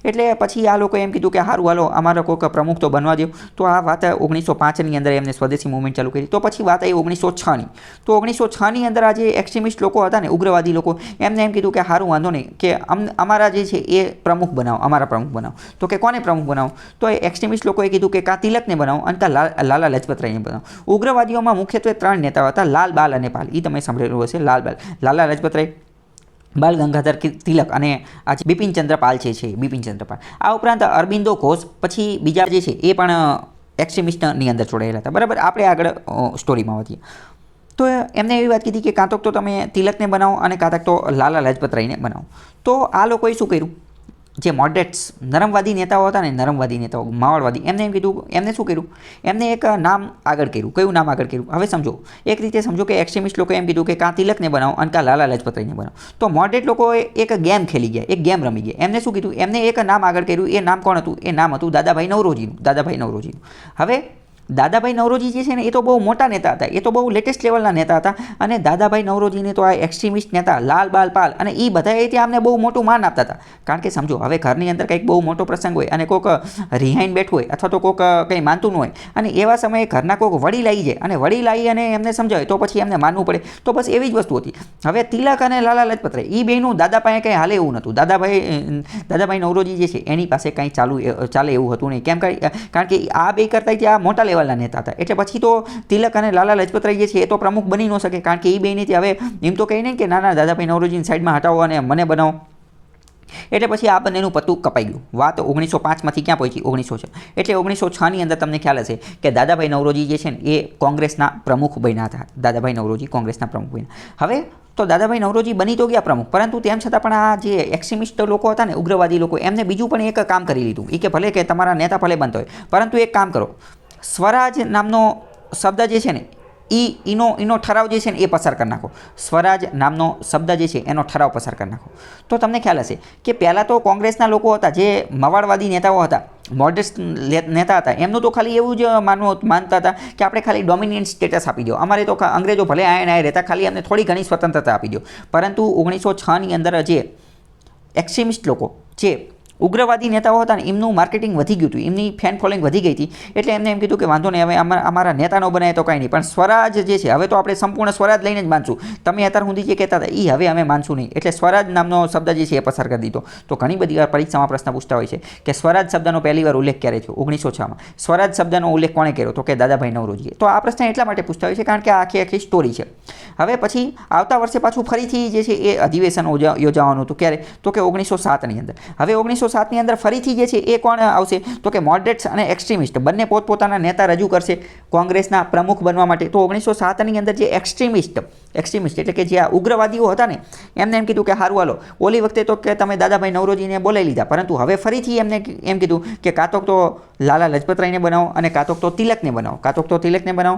એટલે પછી આ લોકોએ એમ કીધું કે સારું હાલો અમારે કોઈક પ્રમુખ તો બનવા દો. તો આ વાત 1905ની અંદર એમને સ્વદેશી મૂવમેન્ટ ચાલુ કરી. તો પછી વાત આવી 1906ની. તો 1906ની અંદર આ જે એક્સ્ટ્રીમિસ્ટ લોકો હતા ને, ઉગ્રવાદી લોકો, એમને એમ કીધું કે સારું વાંધો નહીં, કે અમારા જે છે એ પ્રમુખ બનાવો, અમારા પ્રમુખ બનાવો. તો કે કોને પ્રમુખ બનાવો? તો એ એક્સ્ટ્રીમિસ્ટ લોકોએ કીધું કે કાં તિલકને બનાવો અને કાં લાલા લજપતરાયને બનાવો. ઉગ્રવાદીઓમાં મુખ્યત્વે 3 નેતાઓ હતા, લાલ, બાલ અને પાલ. એ તમે સાંભળેલું હશે, લાલા લજપતરાય, બાલ ગંગાધર તિલક અને આ બિપિનચંદ્ર પાલ છે બિપિનચંદ્ર પાલ. આ ઉપરાંત અરબિંદો ઘોષ, પછી બીજા જે છે એ પણ એક્સ્ટ્રીમિસ્ટની અંદર જોડાયેલા હતા. બરાબર, આપણે આગળ સ્ટોરીમાં વધીએ. તો એમને એવી વાત કીધી કે કાં તો તમે તિલકને બનાવો અને કાં તો લાલા લજપતરાયને બનાવો. તો આ લોકોએ શું કર્યું? જે મોડરેટ્સ નરમવાદી નેતાઓ હતા ને, નરમવાદી નેતાઓ, માવડવાદી, એમને એમ કીધું, એમને શું કર્યું, એમને એક નામ આગળ કર્યું. કયું નામ આગળ કર્યું? હવે સમજો, એક રીતે સમજો કે એક્સ્ટ્રીમિસ્ટ લોકોએ એમ કીધું કે કાં તિલકને બનાવો અને કાં લાલા લજપતરાયને બનાવો. તો મોડરેટ લોકોએ એક ગેમ ખેલી ગયા, એક ગેમ રમી ગયા. એમને શું કીધું? એમને એક નામ આગળ કર્યું. એ નામ કોણ હતું? એ નામ હતું દાદાભાઈ નવરોજીનું. દાદાભાઈ નવરોજીનું. હવે દાદાભાઈ નવરોજી જે છે ને, એ તો બહુ મોટા નેતા હતા, એ તો બહુ લેટેસ્ટ લેવલના નેતા હતા. અને દાદાભાઈ નવરોજીને તો આ એક્સ્ટ્રીમિસ્ટ નેતા લાલ બાલ પાલ અને એ બધાએ ત્યાં અમને બહુ મોટું માન આપતા હતા. કારણ કે સમજો, હવે ઘરની અંદર કંઈક બહુ મોટો પ્રસંગ હોય અને કોઈક રિહાઈને બેઠું હોય અથવા તો કોઈક કંઈ માનતું ન હોય અને એવા સમયે ઘરના કોઈક વડીલ આવી જાય અને વડીલ આવી અને એમને સમજાવે તો પછી એમને માનવું પડે. તો બસ એવી જ વસ્તુ હતી. હવે તિલક અને લાલા લજપતરાય એ બેનું દાદા પાસે કંઈ હાલે એવું નહોતું. દાદાભાઈ નવરોજી જે છે એની પાસે કંઈ ચાલે એવું હતું નહીં. કેમ? કારણ કે આ બે કરતાં ત્યાં મોટા લેવલના નેતા હતા. એટલે પછી તો તિલક અને લાલા લજપતરાય જે છે એ તો પ્રમુખ બની ન શકે. કારણ કે એ બેને હવે એમ તો કહી નહીં કે ના દાદાભાઈ નવરોજીની સાઈડમાં હટાવો અને મને બનાવો. એટલે પછી આ બંનેનું પત્તું કપાઈ ગયું. વાત 1905માંથી ક્યાં પહોંચી? 1906. એટલે 1906ની અંદર તમને ખ્યાલ હશે કે દાદાભાઈ નવરોજી જે છે ને એ કોંગ્રેસના પ્રમુખ બન્યા હતા. દાદાભાઈ નવરોજી કોંગ્રેસના પ્રમુખ બન્યા. હવે તો દાદાભાઈ નવરોજી બની તો ગયા પ્રમુખ, પરંતુ તેમ છતાં પણ આ જે એક્સ્ટ્રીમિસ્ટ લોકો હતા ને, ઉગ્રવાદી લોકો, એમને બીજું પણ એક કામ કરી લીધું. એ કે ભલે કે તમારા નેતા ભલે બનતો હોય, પરંતુ એક કામ કરો, સ્વરાજ નામનો શબ્દ જે છે ને એનો ઠરાવ જે છે ને એ પસાર કરી નાખો. સ્વરાજ નામનો શબ્દ જે છે એનો ઠરાવ પસાર કરી નાખો. તો તમને ખ્યાલ હશે કે પહેલાં તો કોંગ્રેસના લોકો હતા, જે મવાળવાદી નેતાઓ હતા, મોડરેટ નેતા હતા, એમનું તો ખાલી એવું જ માનતા હતા કે આપણે ખાલી ડોમિનિયન્ટ સ્ટેટસ આપી દો, અમારે તો અંગ્રેજો ભલે આયા રહેતા, ખાલી અમને થોડી ઘણી સ્વતંત્રતા આપી દો. પરંતુ 1906ની અંદર જે એક્સ્ટ્રીમિસ્ટ લોકો, જે ઉગ્રવાદી નેતાઓ હતા ને, એમનું માર્કેટિંગ વધી ગયું હતું, એમની ફેન ફોલોઈંગ વધી ગઈ હતી. એટલે એમને એમ કીધું કે વાંધો નહીં, હવે અમારા નેતાનો બનાવે તો કાંઈ નહીં, પણ સ્વરાજ જે છે હવે તો આપણે સંપૂર્ણ સ્વરાજ લઈને જ માનશું. તમે અત્યાર સુધી જે કહેતા હતા એ હવે અમે માનશું નહીં. એટલે સ્વરાજ નામનો શબ્દ જે છે એ પસાર કરી દીધો. તો ઘણી બધી વાર પરીક્ષામાં પ્રશ્ન પૂછતા હોય છે કે સ્વરાજ શબ્દનો પહેલી વાર ઉલ્લેખ ક્યારે થયો? 1906માં. સ્વરાજ શબ્દનો ઉલ્લેખ કોણે કર્યો? તો કે દાદાભાઈ નવરોજીએ. તો આ પ્રશ્ન એટલા માટે પૂછતા હોય છે કારણ કે આ આખી સ્ટોરી છે. હવે પછી આવતા વર્ષે પાછું ફરીથી જે છે એ અધિવેશન યોજાવાનું હતું. ક્યારે? તો કે 1907ની અંદર. હવે 1907ની અંદર ફરીથી જે છે એ કોણ આવશે? તો કે મોડરેટ્સ અને એક્સ્ટ્રીમિસ્ટ બંને પોતપોતાના નેતા રજૂ કરશે કોંગ્રેસના પ્રમુખ બનવા માટે. તો 1907ની અંદર જે એક્સ્ટ્રીમિસ્ટ એટલે કે જે આ ઉગ્રવાદીઓ હતા ને, એમને એમ કીધું કે હારું હાલો, ઓલી વખતે તો કે તમે દાદાભાઈ નવરોજીને બોલાવી લીધા, પરંતુ હવે ફરીથી એમને એમ કીધું કે કાં તો લાલા લજપતરાયને બનાવો અને કાં તો તિલકને બનાવો.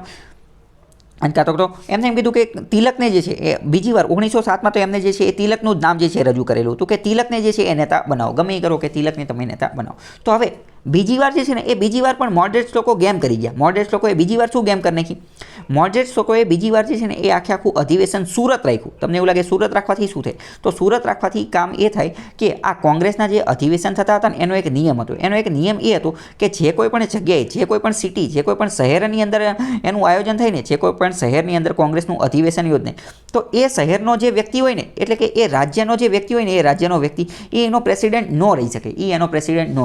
અને કાં તો એમને એમ કીધું કે તિલકને જે છે એ બીજી વાર 1907માં તો એમને જે છે એ તિલકનું જ નામ જે છે રજૂ કરેલું હતું કે તિલકને જે છે એ નેતા બનાવો, ગમે એ કરો કે તિલકને તમે નેતા બનાવો. તો હવે બીજી વાર જે છે ને એ બીજી વાર પણ મોડરેટ્સ લોકો ગેમ કરી ગયા. મોડરેટ્સ લોકોએ બીજી વાર શું ગેમ કરી નાખી? મોડરેટ્સ લોકોએ બીજી વાર જે છે ને એ આખું અધિવેશન સુરત રાખ્યું. તમને એવું લાગે સુરત રાખવાથી શું થાય? તો સુરત રાખવાથી કામ એ થાય કે આ કોંગ્રેસના જે અધિવેશન થતા હતા ને એનો એક નિયમ હતો. એનો એક નિયમ એ હતો કે જે કોઈ પણ જગ્યાએ, જે કોઈ પણ સિટી, જે કોઈ પણ શહેરની અંદર એનું આયોજન થાય ને, જે કોઈ પણ શહેરની અંદર કોંગ્રેસનું અધિવેશન યોજને, તો એ શહેરનો જે વ્યક્તિ હોય ને, એટલે કે એ રાજ્યનો જે વ્યક્તિ હોય ને, એ રાજ્યનો વ્યક્તિ એનો પ્રેસિડેન્ટ ન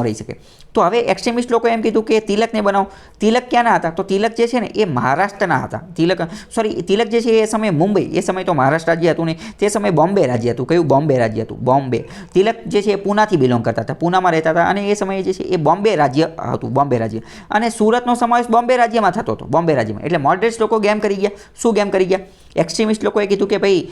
રહી શકે. તો હવે એક્સ્ટ્રીમિસ્ટ લોકોએ એમ કીધું કે તિલકને બનાવો. તિલક ક્યાંના હતા? તો તિલક જે છે ને એ મહારાષ્ટ્રના હતા. તિલક જે છે એ સમયે મુંબઈ, એ સમયે તો મહારાષ્ટ્ર રાજ્ય હતું નહીં, તે સમયે બોમ્બે રાજ્ય હતું. કયું? બોમ્બે રાજ્ય હતું. બોમ્બે. તિલક જે છે એ પૂનાથી બિલોંગ કરતા હતા, પૂનામાં રહેતા હતા અને એ સમયે જે છે એ બોમ્બે રાજ્ય હતું, બોમ્બે રાજ્ય. અને સુરતનો સમાવેશ બોમ્બે રાજ્યમાં થતો હતો, બોમ્બે રાજ્યમાં. એટલે મોડરેટ્સ લોકો ગેમ કરી ગયા. શું ગેમ કરી ગયા? એક્સ્ટ્રીમિસ્ટ લોકોએ કીધું કે ભાઈ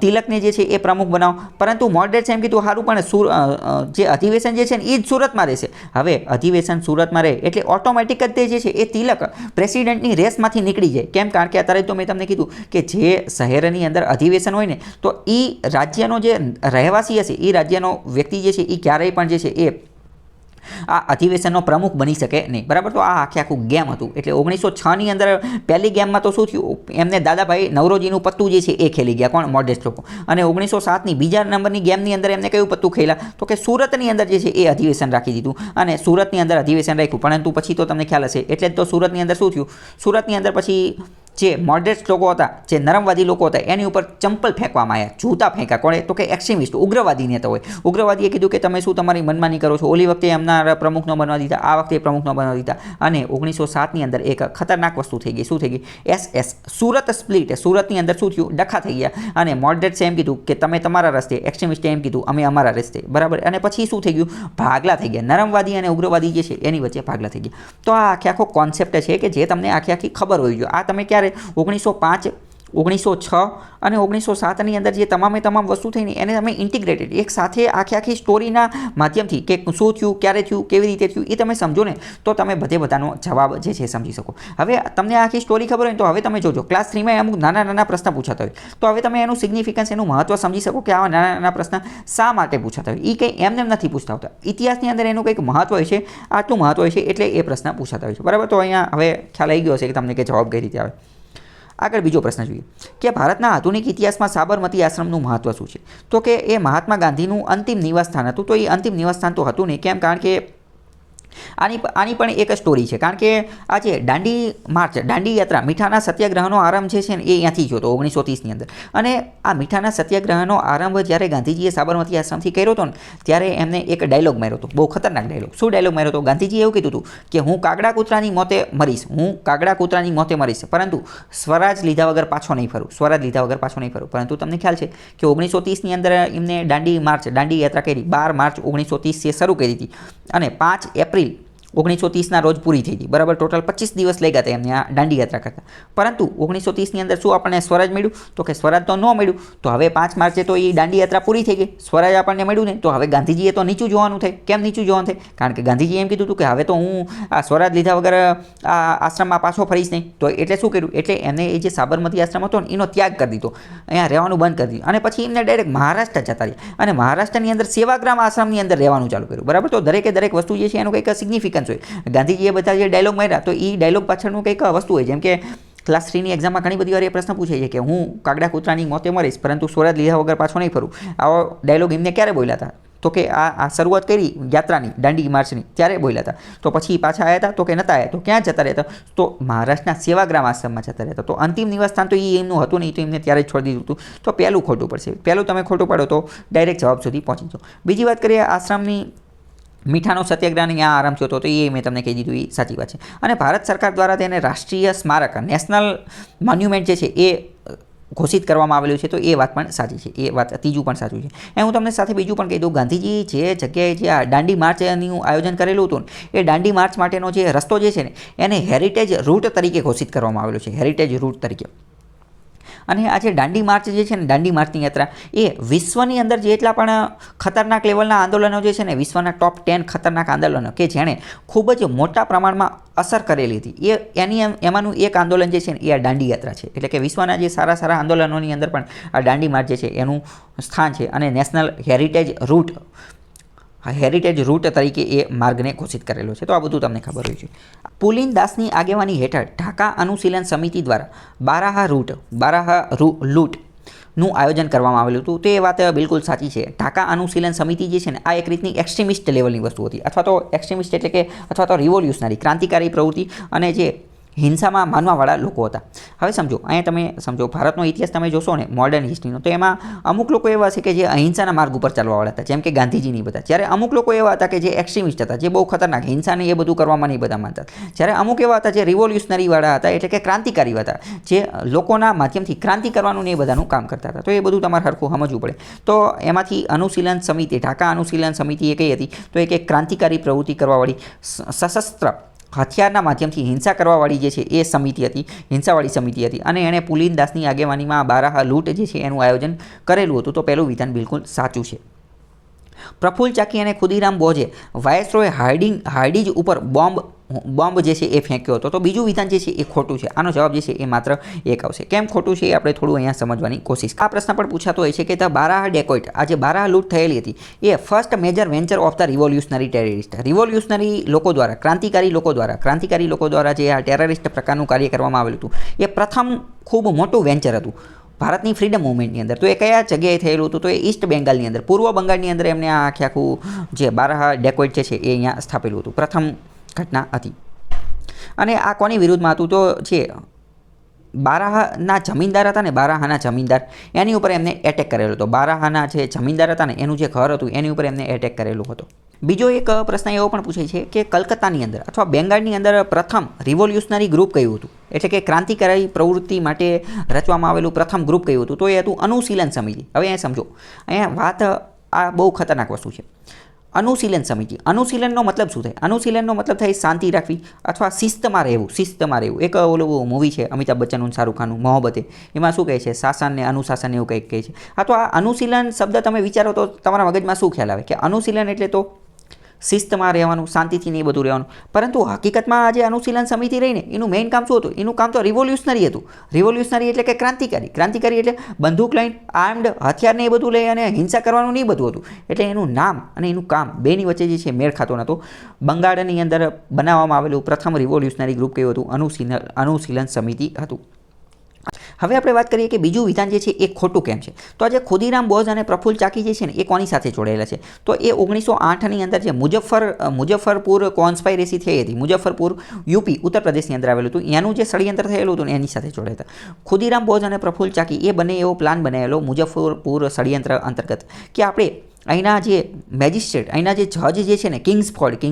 તિલકને જે છે એ પ્રમુખ બનાવો, પરંતુ મોડરેટ્સ એમ કીધું સારું પણ જે અધિવેશન જે છે ને એ જ સુરતમાં રહેશે. હવે અધિવેશન સુરતમાં રહે એટલે ઓટોમેટિક જ તે જે છે એ તિલક પ્રેસિડેન્ટની રેસમાંથી નીકળી જાય. કેમ? કારણ કે અત્યારે તો મેં તમને કીધું કે જે શહેરની અંદર અધિવેશન હોય ને, તો એ રાજ્યનો જે રહેવાસી હશે, એ રાજ્યનો વ્યક્તિ જે છે એ ક્યારેય પણ જે છે એ આ અધિવેશનનો પ્રમુખ બની શકે નહીં. બરાબર? તો આ આખું ગેમ હતું. એટલે 1906ની અંદર પહેલી ગેમમાં તો શું થયું? એમને દાદાભાઈ નવરોજીનું પત્તું જે છે એ ખેલી ગયા. કોણ? મોડરેટ્સ લોકો. અને 1907ની બીજા નંબરની ગેમની અંદર એમને કયું પત્તું ખેલા? તો કે સુરતની અંદર જે છે એ અધિવેશન રાખી દીધું અને સુરતની અંદર અધિવેશન રાખ્યું. પરંતુ પછી તો તમને ખ્યાલ હશે, એટલે જ તો સુરતની અંદર શું થયું? સુરતની અંદર પછી જે મોડરેટ્સ લોકો હતા, જે નરમવાદી લોકો હતા, એની ઉપર ચંપલ ફેંકવામાં આવ્યા, જૂતા ફેંક્યા. કોણે? તો કે એક્સ્ટ્રીમિસ્ટ, ઉગ્રવાદી નેતા હોય. ઉગ્રવાદીએ કીધું કે તમે શું તમારી મનમાની કરો છો? ઓલી વખતે એમના પ્રમુખ ન બનવા દીધા, આ વખતે પ્રમુખ ન બનવા દીધા. અને 1907ની અંદર એક ખતરનાક વસ્તુ થઈ ગઈ. શું થઈ ગઈ? SS Surat split. સુરતની અંદર શું થયું? ડખા થઈ ગયા. અને મોડરેટ્સે એમ કીધું કે તમે તમારા રસ્તે, એક્સ્ટ્રીમિસ્ટે એમ કીધું અમે અમારા રસ્તે. બરાબર? અને પછી શું થઈ ગયું? ભાગલા થઈ ગયા. નરમવાદી અને ઉગ્રવાદી જે છે એની વચ્ચે ભાગલા થઈ ગયા. તો આ આખો કોન્સેપ્ટ છે કે જે તમને આખી ખબર હોવી જોઈએ. આ તમે ક્યારે 1905 1906 અને 1907ની અંદર જે તમામ વસ્તુ થઈને એને તમે ઇન્ટિગ્રેટેડ એક સાથે આખી સ્ટોરીના માધ્યમથી કે શું થયું, ક્યારે થયું, કેવી રીતે થયું એ તમે સમજો ને તો તમે બધાનો જવાબ જે છે સમજી શકો. હવે તમને આખી સ્ટોરી ખબર હોય તો હવે તમે જોજો ક્લાસ 3માં અમુક નાના પ્રશ્ન પૂછાતા હોય તો હવે તમે એનું સિગ્નિફિકન્સ, એનું મહત્વ સમજી શકો કે આવા નાના પ્રશ્ન શા માટે પૂછાતા હોય. એ કંઈ એમને નથી પૂછતા હોતા. ઇતિહાસની અંદર એનું કંઈક મહત્વ હોય છે, આટલું મહત્વ હોય છે એટલે એ પ્રશ્ન પૂછાતા હોય છે. બરાબર, તો અહીંયા હવે ખ્યાલ આવી ગયો હશે કે તમને કે જવાબ કઈ રીતે આવે. આગળ બીજો પ્રશ્ન જોઈએ કે ભારતના આધુનિક ઇતિહાસમાં સાબરમતી આશ્રમનું મહત્વ શું છે. તો કે એ મહાત્મા ગાંધીનું અંતિમ નિવાસસ્થાન હતું. તો એ અંતિમ નિવાસસ્થાન તો હતું નહીં. કેમ? કારણ કે આની પણ એક સ્ટોરી છે. કારણ કે આ જે દાંડી માર્ચ, દાંડી યાત્રા, મીઠાના સત્યાગ્રહનો આરંભ જે છે ને એ અહીંયાથી થયો હતો 1930ની અંદર. અને આ મીઠાના સત્યાગ્રહનો આરંભ જ્યારે ગાંધીજીએ સાબરમતી આશ્રમથી કર્યો હતો ને ત્યારે એમને એક ડાયલોગ માર્યો હતો, બહુ ખતરનાક ડાયલોગ. શું ડાયલોગ માર્યો હતો? ગાંધીજીએ એવું કીધું હતું કે હું કાગડા કૂતરાની મોતે મરીશ, હું કાગડા કૂતરાની મોતે મરીશ, પરંતુ સ્વરાજ લીધા વગર પાછો નહીં ફરું, સ્વરાજ લીધા વગર પાછો નહીં ફરું. પરંતુ તમને ખ્યાલ છે કે 1930ની અંદર એમને દાંડી માર્ચ, દાંડી યાત્રા કરી 12 માર્ચ 1930 શરૂ કરી હતી અને 5 એપ્રિલ 1930ના રોજ પૂરી થઈ હતી. બરાબર, ટોટલ 25 દિવસ લઈ ગયા હતા એમને આ દાંડી યાત્રા કરતા. પરંતુ 1930ની અંદર શું આપણને સ્વરાજ મળ્યું? તો કે સ્વરાજ તો ન મળ્યું. તો હવે 5 માર્ચે તો એ દાંડી યાત્રા પૂરી થઈ ગઈ, સ્વરાજ આપણને મળ્યું ને. તો હવે ગાંધીજીએ તો નીચું જોવાનું થાય. કેમ નીચું જોવાનું થાય? કારણ કે ગાંધીજીએ એમ કીધું હતું કે હવે તો હું આ સ્વરાજ લીધા વગર આ આશ્રમમાં પાછો ફરીશ નહીં. તો એટલે શું કર્યું? એટલે એમને એ જે સાબરમતી આશ્રમ હતો ને એનો ત્યાગ કરી દીધો, અહીંયા રહેવાનું બંધ કરી દીધું. અને પછી એમને ડાયરેક્ટ મહારાષ્ટ્ર જતા રહ્યા અને મહારાષ્ટ્રની અંદર સેવાગ્રામ આશ્રમની અંદર રહેવાનું ચાલુ કર્યું. બરાબર, તો દરેક વસ્તુ જે છે એનું કંઈક સિગ્નિફિકન્સ હોય. ગાંધીજીએ બધા જે ડાયલોગ માર્યા તો એ ડાયલોગ પાછળનું કંઈક વસ્તુ હોય. જેમ કે ક્લાસ 3ની એક્ઝામમાં ઘણી બધી વાર એ પ્રશ્ન પૂછે છે કે હું કાગડા કૂતરાની મોતે મરીશ પરંતુ સ્વરાજ લીધા વગર પાછો નહીં ફરું. આવો ડાયલોગ એમને ક્યારે બોલ્યા હતા? તો કે આ શરૂઆત કરી યાત્રાની, દાંડી માર્ચની, ત્યારે બોલ્યા હતા. તો પછી પાછા આવ્યા હતા? તો કે નહોતા આવ્યા. તો ક્યાં જતા રહેતા? તો મહારાષ્ટ્રના સેવાગ્રામ આશ્રમમાં જતા રહેતા. તો અંતિમ નિવાસસ્થાન તો એ એમનું હતું નહીં, તો એમને ત્યારે જ છોડી દીધું હતું. તો પહેલું ખોટું પડશે. પહેલું તમે ખોટું પાડો તો ડાયરેક્ટ જવાબ સુધી પહોંચી જાઓ. બીજી વાત કરીએ આશ્રમની, મીઠાનો સત્યાગ્રહની આ આરંભ થયો હતો તો એ મેં તમને કહી દીધું, એ સાચી વાત છે. અને ભારત સરકાર દ્વારા તેને રાષ્ટ્રીય સ્મારક, નેશનલ મોન્યુમેન્ટ જે છે એ ઘોષિત કરવામાં આવેલું છે. તો એ વાત પણ સાચી છે. એ વાત ત્રીજું પણ સાચું છે. એ હું તમને સાથે બીજું પણ કહી દઉં, ગાંધીજી જે જગ્યાએ જે આ દાંડી માર્ચનું આયોજન કરેલું હતું ને એ દાંડી માર્ચ માટેનો જે રસ્તો જે છે ને એને હેરિટેજ રૂટ તરીકે ઘોષિત કરવામાં આવેલો છે, હેરિટેજ રૂટ તરીકે. અને આ જે દાંડી માર્ચ જે છે ને, દાંડી માર્ચની યાત્રા એ વિશ્વની અંદર જેટલા પણ ખતરનાક લેવલના આંદોલનો જે છે ને, વિશ્વના ટોપ 10 ખતરનાક આંદોલનો કે જેણે ખૂબ જ મોટા પ્રમાણમાં અસર કરેલી હતી, એમાંનું એક આંદોલન જે છે ને એ આ દાંડી યાત્રા છે. એટલે કે વિશ્વના જે સારા આંદોલનોની અંદર પણ આ દાંડી માર્ચ જે છે એનું સ્થાન છે. અને નેશનલ હેરિટેજ રૂટ તરીકે એ માર્ગને ઘોષિત કરેલો છે. તો આ બધું તમને ખબર હોય છે. પુલિન દાસની આગેવાની હેઠળ ઢાકા અનુશીલન સમિતિ દ્વારા બારાહા લૂંટનું આયોજન કરવામાં આવેલું હતું. તો એ વાત બિલકુલ સાચી છે. ઢાકા અનુશીલન સમિતિ જે છે ને આ એક રીતની એક્સ્ટ્રીમિસ્ટ લેવલની વસ્તુ હતી, અથવા તો એક્સ્ટ્રીમિસ્ટ એટલે કે અથવા તો રિવોલ્યુશનરી, ક્રાંતિકારી પ્રવૃત્તિ અને જે હિંસામાં માનવાવાળા લોકો હતા. હવે સમજો, અહીંયા તમે સમજો ભારતનો ઇતિહાસ તમે જોશો ને મોડર્ન હિસ્ટ્રીનો, તો એમાં અમુક લોકો એવા છે કે જે અહિંસાના માર્ગ ઉપર ચાલવાવાળા હતા, જેમ કે ગાંધીજીની બધા. જ્યારે અમુક લોકો એવા હતા કે જે એક્સ્ટ્રીમિસ્ટ હતા, જે બહુ ખતરનાક હિંસાને એ બધું કરવામાં નહીં બધા માનતા. જ્યારે અમુક એવા હતા જે રિવોલ્યુશનરીવાળા હતા, એટલે કે ક્રાંતિકારી હતા, જે લોકોના માધ્યમથી ક્રાંતિ કરવાનું ને એ બધાનું કામ કરતા હતા. તો એ બધું તમારે સરખું સમજવું પડે. તો એમાંથી અનુશીલન સમિતિ, ઢાકા અનુશીલન સમિતિ એ કઈ હતી? તો એક ક્રાંતિકારી પ્રવૃત્તિ કરવાવાળી, સશસ્ત્ર હથિયારના માધ્યમથી હિંસા કરવાવાળી જે છે એ સમિતિ હતી, હિંસાવાળી સમિતિ હતી. અને એણે પુલિન દાસની આગેવાનીમાં બારાહા લૂંટ જે છે એનું આયોજન કરેલું હતું. તો પહેલું વિધાન બિલકુલ સાચું છે. પ્રફુલ્લ ચાકી અને ખુદીરામ બોઝે વાયસરોય હાર્ડિંજ ઉપર બોમ્બ જે છે એ ફેંક્યો હતો. તો બીજું વિધાન જે છે એ ખોટું છે. આનો જવાબ જે છે એ માત્ર એક આવશે. કેમ ખોટું છે એ આપણે થોડું અહીંયા સમજવાની કોશિશ. આ પ્રશ્ન પણ પૂછાતો હોય છે કે ધ બારાહા ડેકોઇટ, આ જે બારાહા લૂંટ થયેલી હતી a first major venture of the revolutionary terrorist, revolutionary લોકો દ્વારા, ક્રાંતિકારી લોકો દ્વારા જે આ ટેરરિસ્ટ પ્રકારનું કાર્ય કરવામાં આવેલું હતું એ પ્રથમ ખૂબ મોટું વેન્ચર હતું ભારતની ફ્રીડમ મૂવમેન્ટની અંદર. તો એ કયા જગ્યાએ થયેલું હતું? તો એ ઈસ્ટ બેંગાલની અંદર, પૂર્વ બંગાળની અંદર એમને આ આખું જે બારાહા ડેકોઇટ છે એ અહીંયા સ્થાપેલું હતું. પ્રથમ ઘટના હતી. અને આ કોની વિરુદ્ધમાં હતું? તો જે બારાહાના જમીનદાર હતા ને, બારાહાના જમીનદાર, એની ઉપર એમને એટેક કરેલો હતો. બારાહાના જે જમીનદાર હતા ને એનું જે ઘર હતું એની ઉપર એમને એટેક કરેલો હતો. બીજો એક પ્રશ્ન એવો પણ પૂછે છે કે કલકત્તાની અંદર અથવા બેંગાળની અંદર પ્રથમ રિવોલ્યુશનરી ગ્રુપ કયું હતું? એટલે કે ક્રાંતિકારી પ્રવૃત્તિ માટે રચવામાં આવેલું પ્રથમ ગ્રુપ કયું હતું? તો એ હતું અનુશીલન સમિતિ. હવે અહીંયા સમજો, અહીંયા વાત આ બહુ ખતરનાક વસ્તુ છે. અનુશીલન સમિતિ, અનુશીલનનો મતલબ શું થાય? અનુશીલનનો મતલબ થાય શાંતિ રાખવી અથવા શિસ્તમાં રહેવું. એક ઓલું મૂવી છે અમિતાભ બચ્ચનનું શાહરુખ ખાનનું મોહબ્બતે, એમાં શું કહે છે? શાસન ને અનુશાસન એવું કંઈક કહે છે. હા, તો આ અનુશીલન શબ્દ તમે વિચારો તો તમારા મગજમાં શું ખ્યાલ આવે કે અનુશીલન એટલે તો શિસ્તમાં રહેવાનું, શાંતિથી નહીં બધું રહેવાનું. પરંતુ હકીકતમાં આ જે અનુશીલન સમિતિ રહીને એનું મેઇન કામ શું હતું? એનું કામ તો રિવોલ્યુશનરી હતું. રિવોલ્યુશનરી એટલે કે ક્રાંતિકારી એટલે બંદૂક લઈને આર્મ્ડ હથિયારને એ બધું લઈ અને હિંસા કરવાનું નહીં બધું હતું. એટલે એનું નામ અને એનું કામ બેની વચ્ચે જે છે મેળ ખાતો નહોતો. બંગાળની અંદર બનાવવામાં આવેલું પ્રથમ રિવોલ્યુશનરી ગ્રુપ કયું હતું? અનુશીલન સમિતિ હતું. હવે આપણે વાત કરીએ કે બીજું વિધાન જે છે એ ખોટું કેમ છે. તો આજે ખુદીરામ બોઝ અને પ્રફુલ્લ ચાકી જે છે ને એ કોની સાથે જોડાયેલા છે? તો એ 1908ની અંદર જે મુઝફ્ફરપુર કોન્સ્પાયરેસી થઈ હતી, મુઝફ્ફરપુર યુપી ઉત્તર પ્રદેશની અંદર આવેલું હતું, એનું જે ષડયંત્ર થયેલું હતું ને એની સાથે જોડાયા હતા. ખુદીરામ બોઝ અને પ્રફુલ્લ ચાકી એ બંને એવો પ્લાન બનાવેલો મુઝફ્ફરપુર ષડયંત્ર અંતર્ગત કે આપણે અહીંના જે મેજિસ્ટ્રેટ, અહીંના જે જજ જે છે ને કિંગ્સફોર્ડ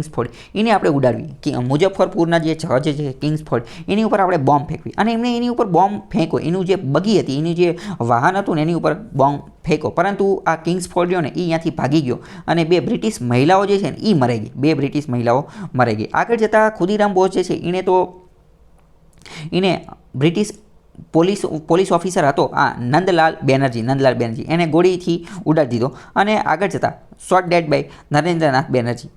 એને આપણે ઉડાડવી, કે મુઝફ્ફરપુરના જે જજ છે કિંગ્સફોર્ડ એની ઉપર આપણે બોમ્બ ફેંકવી અને એમને એની ઉપર બોમ્બ ફેંકો, એનું જે બગી હતી, એનું જે વાહન હતું ને એની ઉપર બોમ્બ ફેંકો. પરંતુ આ કિંગ્સફોર્ડ ને એ ત્યાંથી ભાગી ગયો અને 2 બ્રિટિશ મહિલાઓ જે છે ને એ મરાઈ ગઈ. 2 બ્રિટિશ મહિલાઓ મરાઈ ગઈ. આગળ જતાં ખુદીરામ બોઝ જે છે એને બ્રિટિશ પોલીસ ઓફિસર હતો આ નંદલાલ બેનર્જી એને ગોળીથી ઉડાડી દીધો અને આગળ જતાં shot dead by Narendranath Banerjee.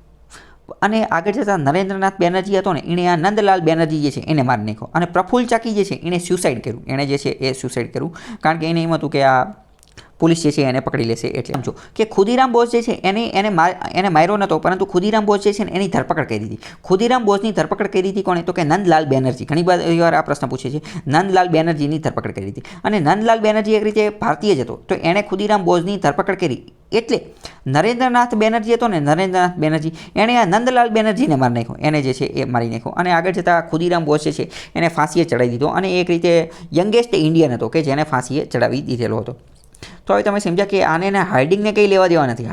અને આગળ જતાં નરેન્દ્રનાથ બેનર્જી હતો ને એણે આ નંદલાલ બેનર્જી જે છે એને મારી નાખ્યો અને પ્રફુલ્લ ચાકી જે છે એણે સ્યુસાઇડ કર્યું. એણે જે છે એ સ્યુસાઇડ કર્યું કારણ કે એને એમ હતું કે આ પોલીસ જે છે એને પકડી લેશે. એટલે સમજો કે ખુદીરામ બોઝ જે છે એને માર્યો નહોતો, પરંતુ ખુદીરામ બોઝ જે છે ને એની ધરપકડ કરી દીધી. ખુદીરામ બોઝની ધરપકડ કરી દીધી કોણે? તો કે નંદલાલ બેનર્જી. ઘણી વાર આ પ્રશ્ન પૂછે છે. નંદલાલ બેનર્જીની ધરપકડ કરી દીધી અને નંદલાલ બેનર્જી એક રીતે ભારતીય જ હતો, તો એણે ખુદીરામ બોઝની ધરપકડ કરી. એટલે નરેન્દ્રનાથ બેનર્જી હતો ને, નરેન્દ્રનાથ બેનર્જી એણે આ નંદલાલ બેનર્જીને મારી નાખ્યો, એને જે છે એ મારી નાખ્યો. અને આગળ જતાં ખુદીરામ બોઝ જે છે એને ફાંસીએ ચડાવી દીધો અને એક રીતે યંગેસ્ટ ઇન્ડિયન હતો કે જેને ફાંસીએ ચડાવી દીધેલો હતો. તો હવે તમે સમજ્યા કે આને હાર્ડિંગને કંઈ લેવા દેવા નથી.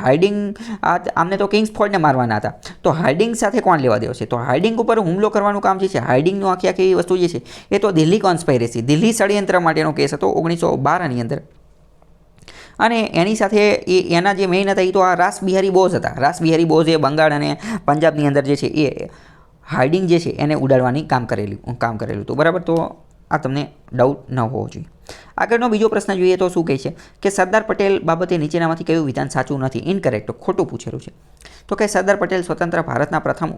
આમને તો કિંગ્સફોર્ડને મારવાના હતા, તો હાર્ડિંગ સાથે કોણ લેવા દેવો છે? તો હાર્ડિંગ ઉપર હુમલો કરવાનું કામ જે છે, હાર્ડિંગનું આખી વસ્તુ જે છે એ તો દિલ્હી કોન્સ્પાયરેસી, દિલ્હી ષડયંત્ર માટેનો કેસ હતો 1912ની અંદર. અને એની સાથે એના જે મેઇન હતા એ તો આ રાસબિહારી બોઝ હતા. રાસબિહારી બોઝે બંગાળ અને પંજાબની અંદર જે છે એ હાર્ડિંગ જે છે એને ઉડાડવાની કામ કરેલું હતું. બરાબર, તો આ તમને ડાઉટ ન હોવો જોઈએ. આગળનો બીજો પ્રશ્ન જોઈએ તો શું કહે છે કે સરદાર પટેલ બાબતે નીચેનામાંથી કયું વિધાન સાચું નથી? ઇનકરેક્ટ, ખોટું પૂછેલું છે. તો કે સરદાર પટેલ સ્વતંત્ર ભારતના પ્રથમ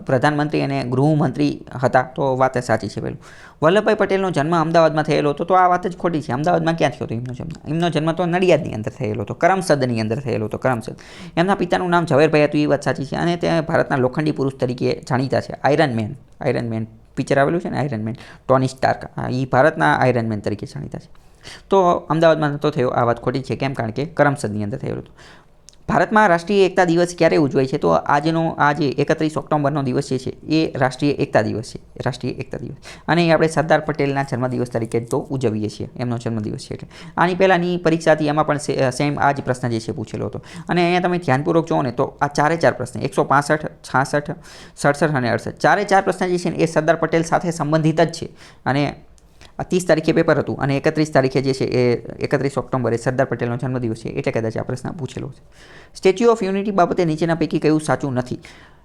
પ્રધાનમંત્રી અને ગૃહમંત્રી હતા, તો વાત સાચી છે. પહેલું, વલ્લભભાઈ પટેલનો જન્મ અમદાવાદમાં થયેલો હતો, તો આ વાત જ ખોટી છે. અમદાવાદમાં ક્યાં થયો હતો એમનો જન્મ? એમનો જન્મ તો નડિયાદની અંદર થયેલો હતો, કરમસદની અંદર થયેલો હતો, કરમસદ. એમના પિતાનું નામ ઝવેરભાઈ હતું, એ વાત સાચી છે. અને તે ભારતના લોખંડી પુરુષ તરીકે જાણીતા છે. આયરન મેન પિક્ચર આવેલું છે ને, આયરન મેન, ટોની સ્ટાર્ક, એ ભારતના આયરન મેન તરીકે જાણીતા છે. તો અમદાવાદમાં નહોતો થયો, આ વાત ખોટી છે. કેમ? કારણ કે કરમસદની અંદર થયેલું હતું. ભારતમાં રાષ્ટ્રીય એકતા દિવસ ક્યારે ઉજવાય છે? તો આજે 31 ઓક્ટોબરનો દિવસ જે છે એ રાષ્ટ્રીય એકતા દિવસ છે. અને એ આપણે સરદાર પટેલના જન્મદિવસ તરીકે તો ઉજવીએ છીએ, એમનો જન્મદિવસ છે. એટલે આની પહેલાંની પરીક્ષા હતી એમાં પણ સેમ આ જ પ્રશ્ન જે છે પૂછેલો હતો. અને અહીંયા તમે ધ્યાનપૂર્વક જુઓ ને તો આ 4 પ્રશ્ન 165, 66, 67 અને 68 4 પ્રશ્ન જે છે ને એ સરદાર પટેલ સાથે સંબંધિત જ છે. અને 30 તારીખે પેપર હતું અને 31 તારીખે જે છે એ 31 ઓક્ટોબરે સરદાર પટેલનો જન્મદિવસ છે, એટલે કદાચ આ પ્રશ્ન પૂછેલો છે. સ્ટેચ્યુ ઓફ યુનિટી બાબતે નીચેના પૈકી કયું સાચું નથી?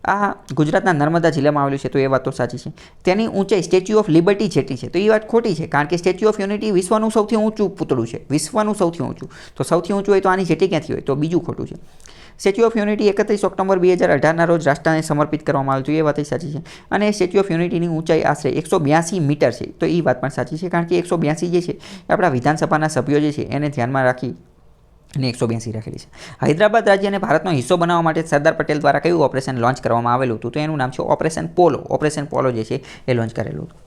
આ ગુજરાતના નર્મદા જિલ્લામાં આવેલું છે, તો એ વાત તો સાચી છે. તેની ઊંચાઈ સ્ટેચ્યુ ઓફ લિબર્ટી જેટલી છે, તો એ વાત ખોટી છે. કારણ કે સ્ટેચ્યુ ઓફ યુનિટી વિશ્વનું સૌથી ઊંચું પૂતળું છે, વિશ્વનું સૌથી ઊંચું. તો સૌથી ઊંચું હોય તો આની જેટલી ક્યાંથી હોય? તો બીજું ખોટું છે. સ્ટેચ્યુ ઓફ યુનિટી 31 ઓક્ટોબર 2018ના રોજ રાષ્ટ્રને સમર્પિત કરવામાં આવ્યું હતું, એ વાત સાચી છે. અને સ્ટેચ્યુ ઓફ યુનિટીની ઊંચાઈ આશરે 182 મીટર છે, તો એ વાત પણ સાચી છે. કારણ કે 182 જે છે એ આપણા વિધાનસભાના સભ્યો જે છે એને ધ્યાનમાં રાખી અને 182 રાખેલી છે. હૈદરાબાદ રાજ્યને ભારતનો હિસ્સો બનાવવા માટે સરદાર પટેલ દ્વારા કયું ઓપરેશન લોન્ચ કરવામાં આવેલું હતું? તો એનું નામ છે ઓપરેશન પોલો. ઓપરેશન પોલો જે છે એ લોન્ચ કરેલું હતું.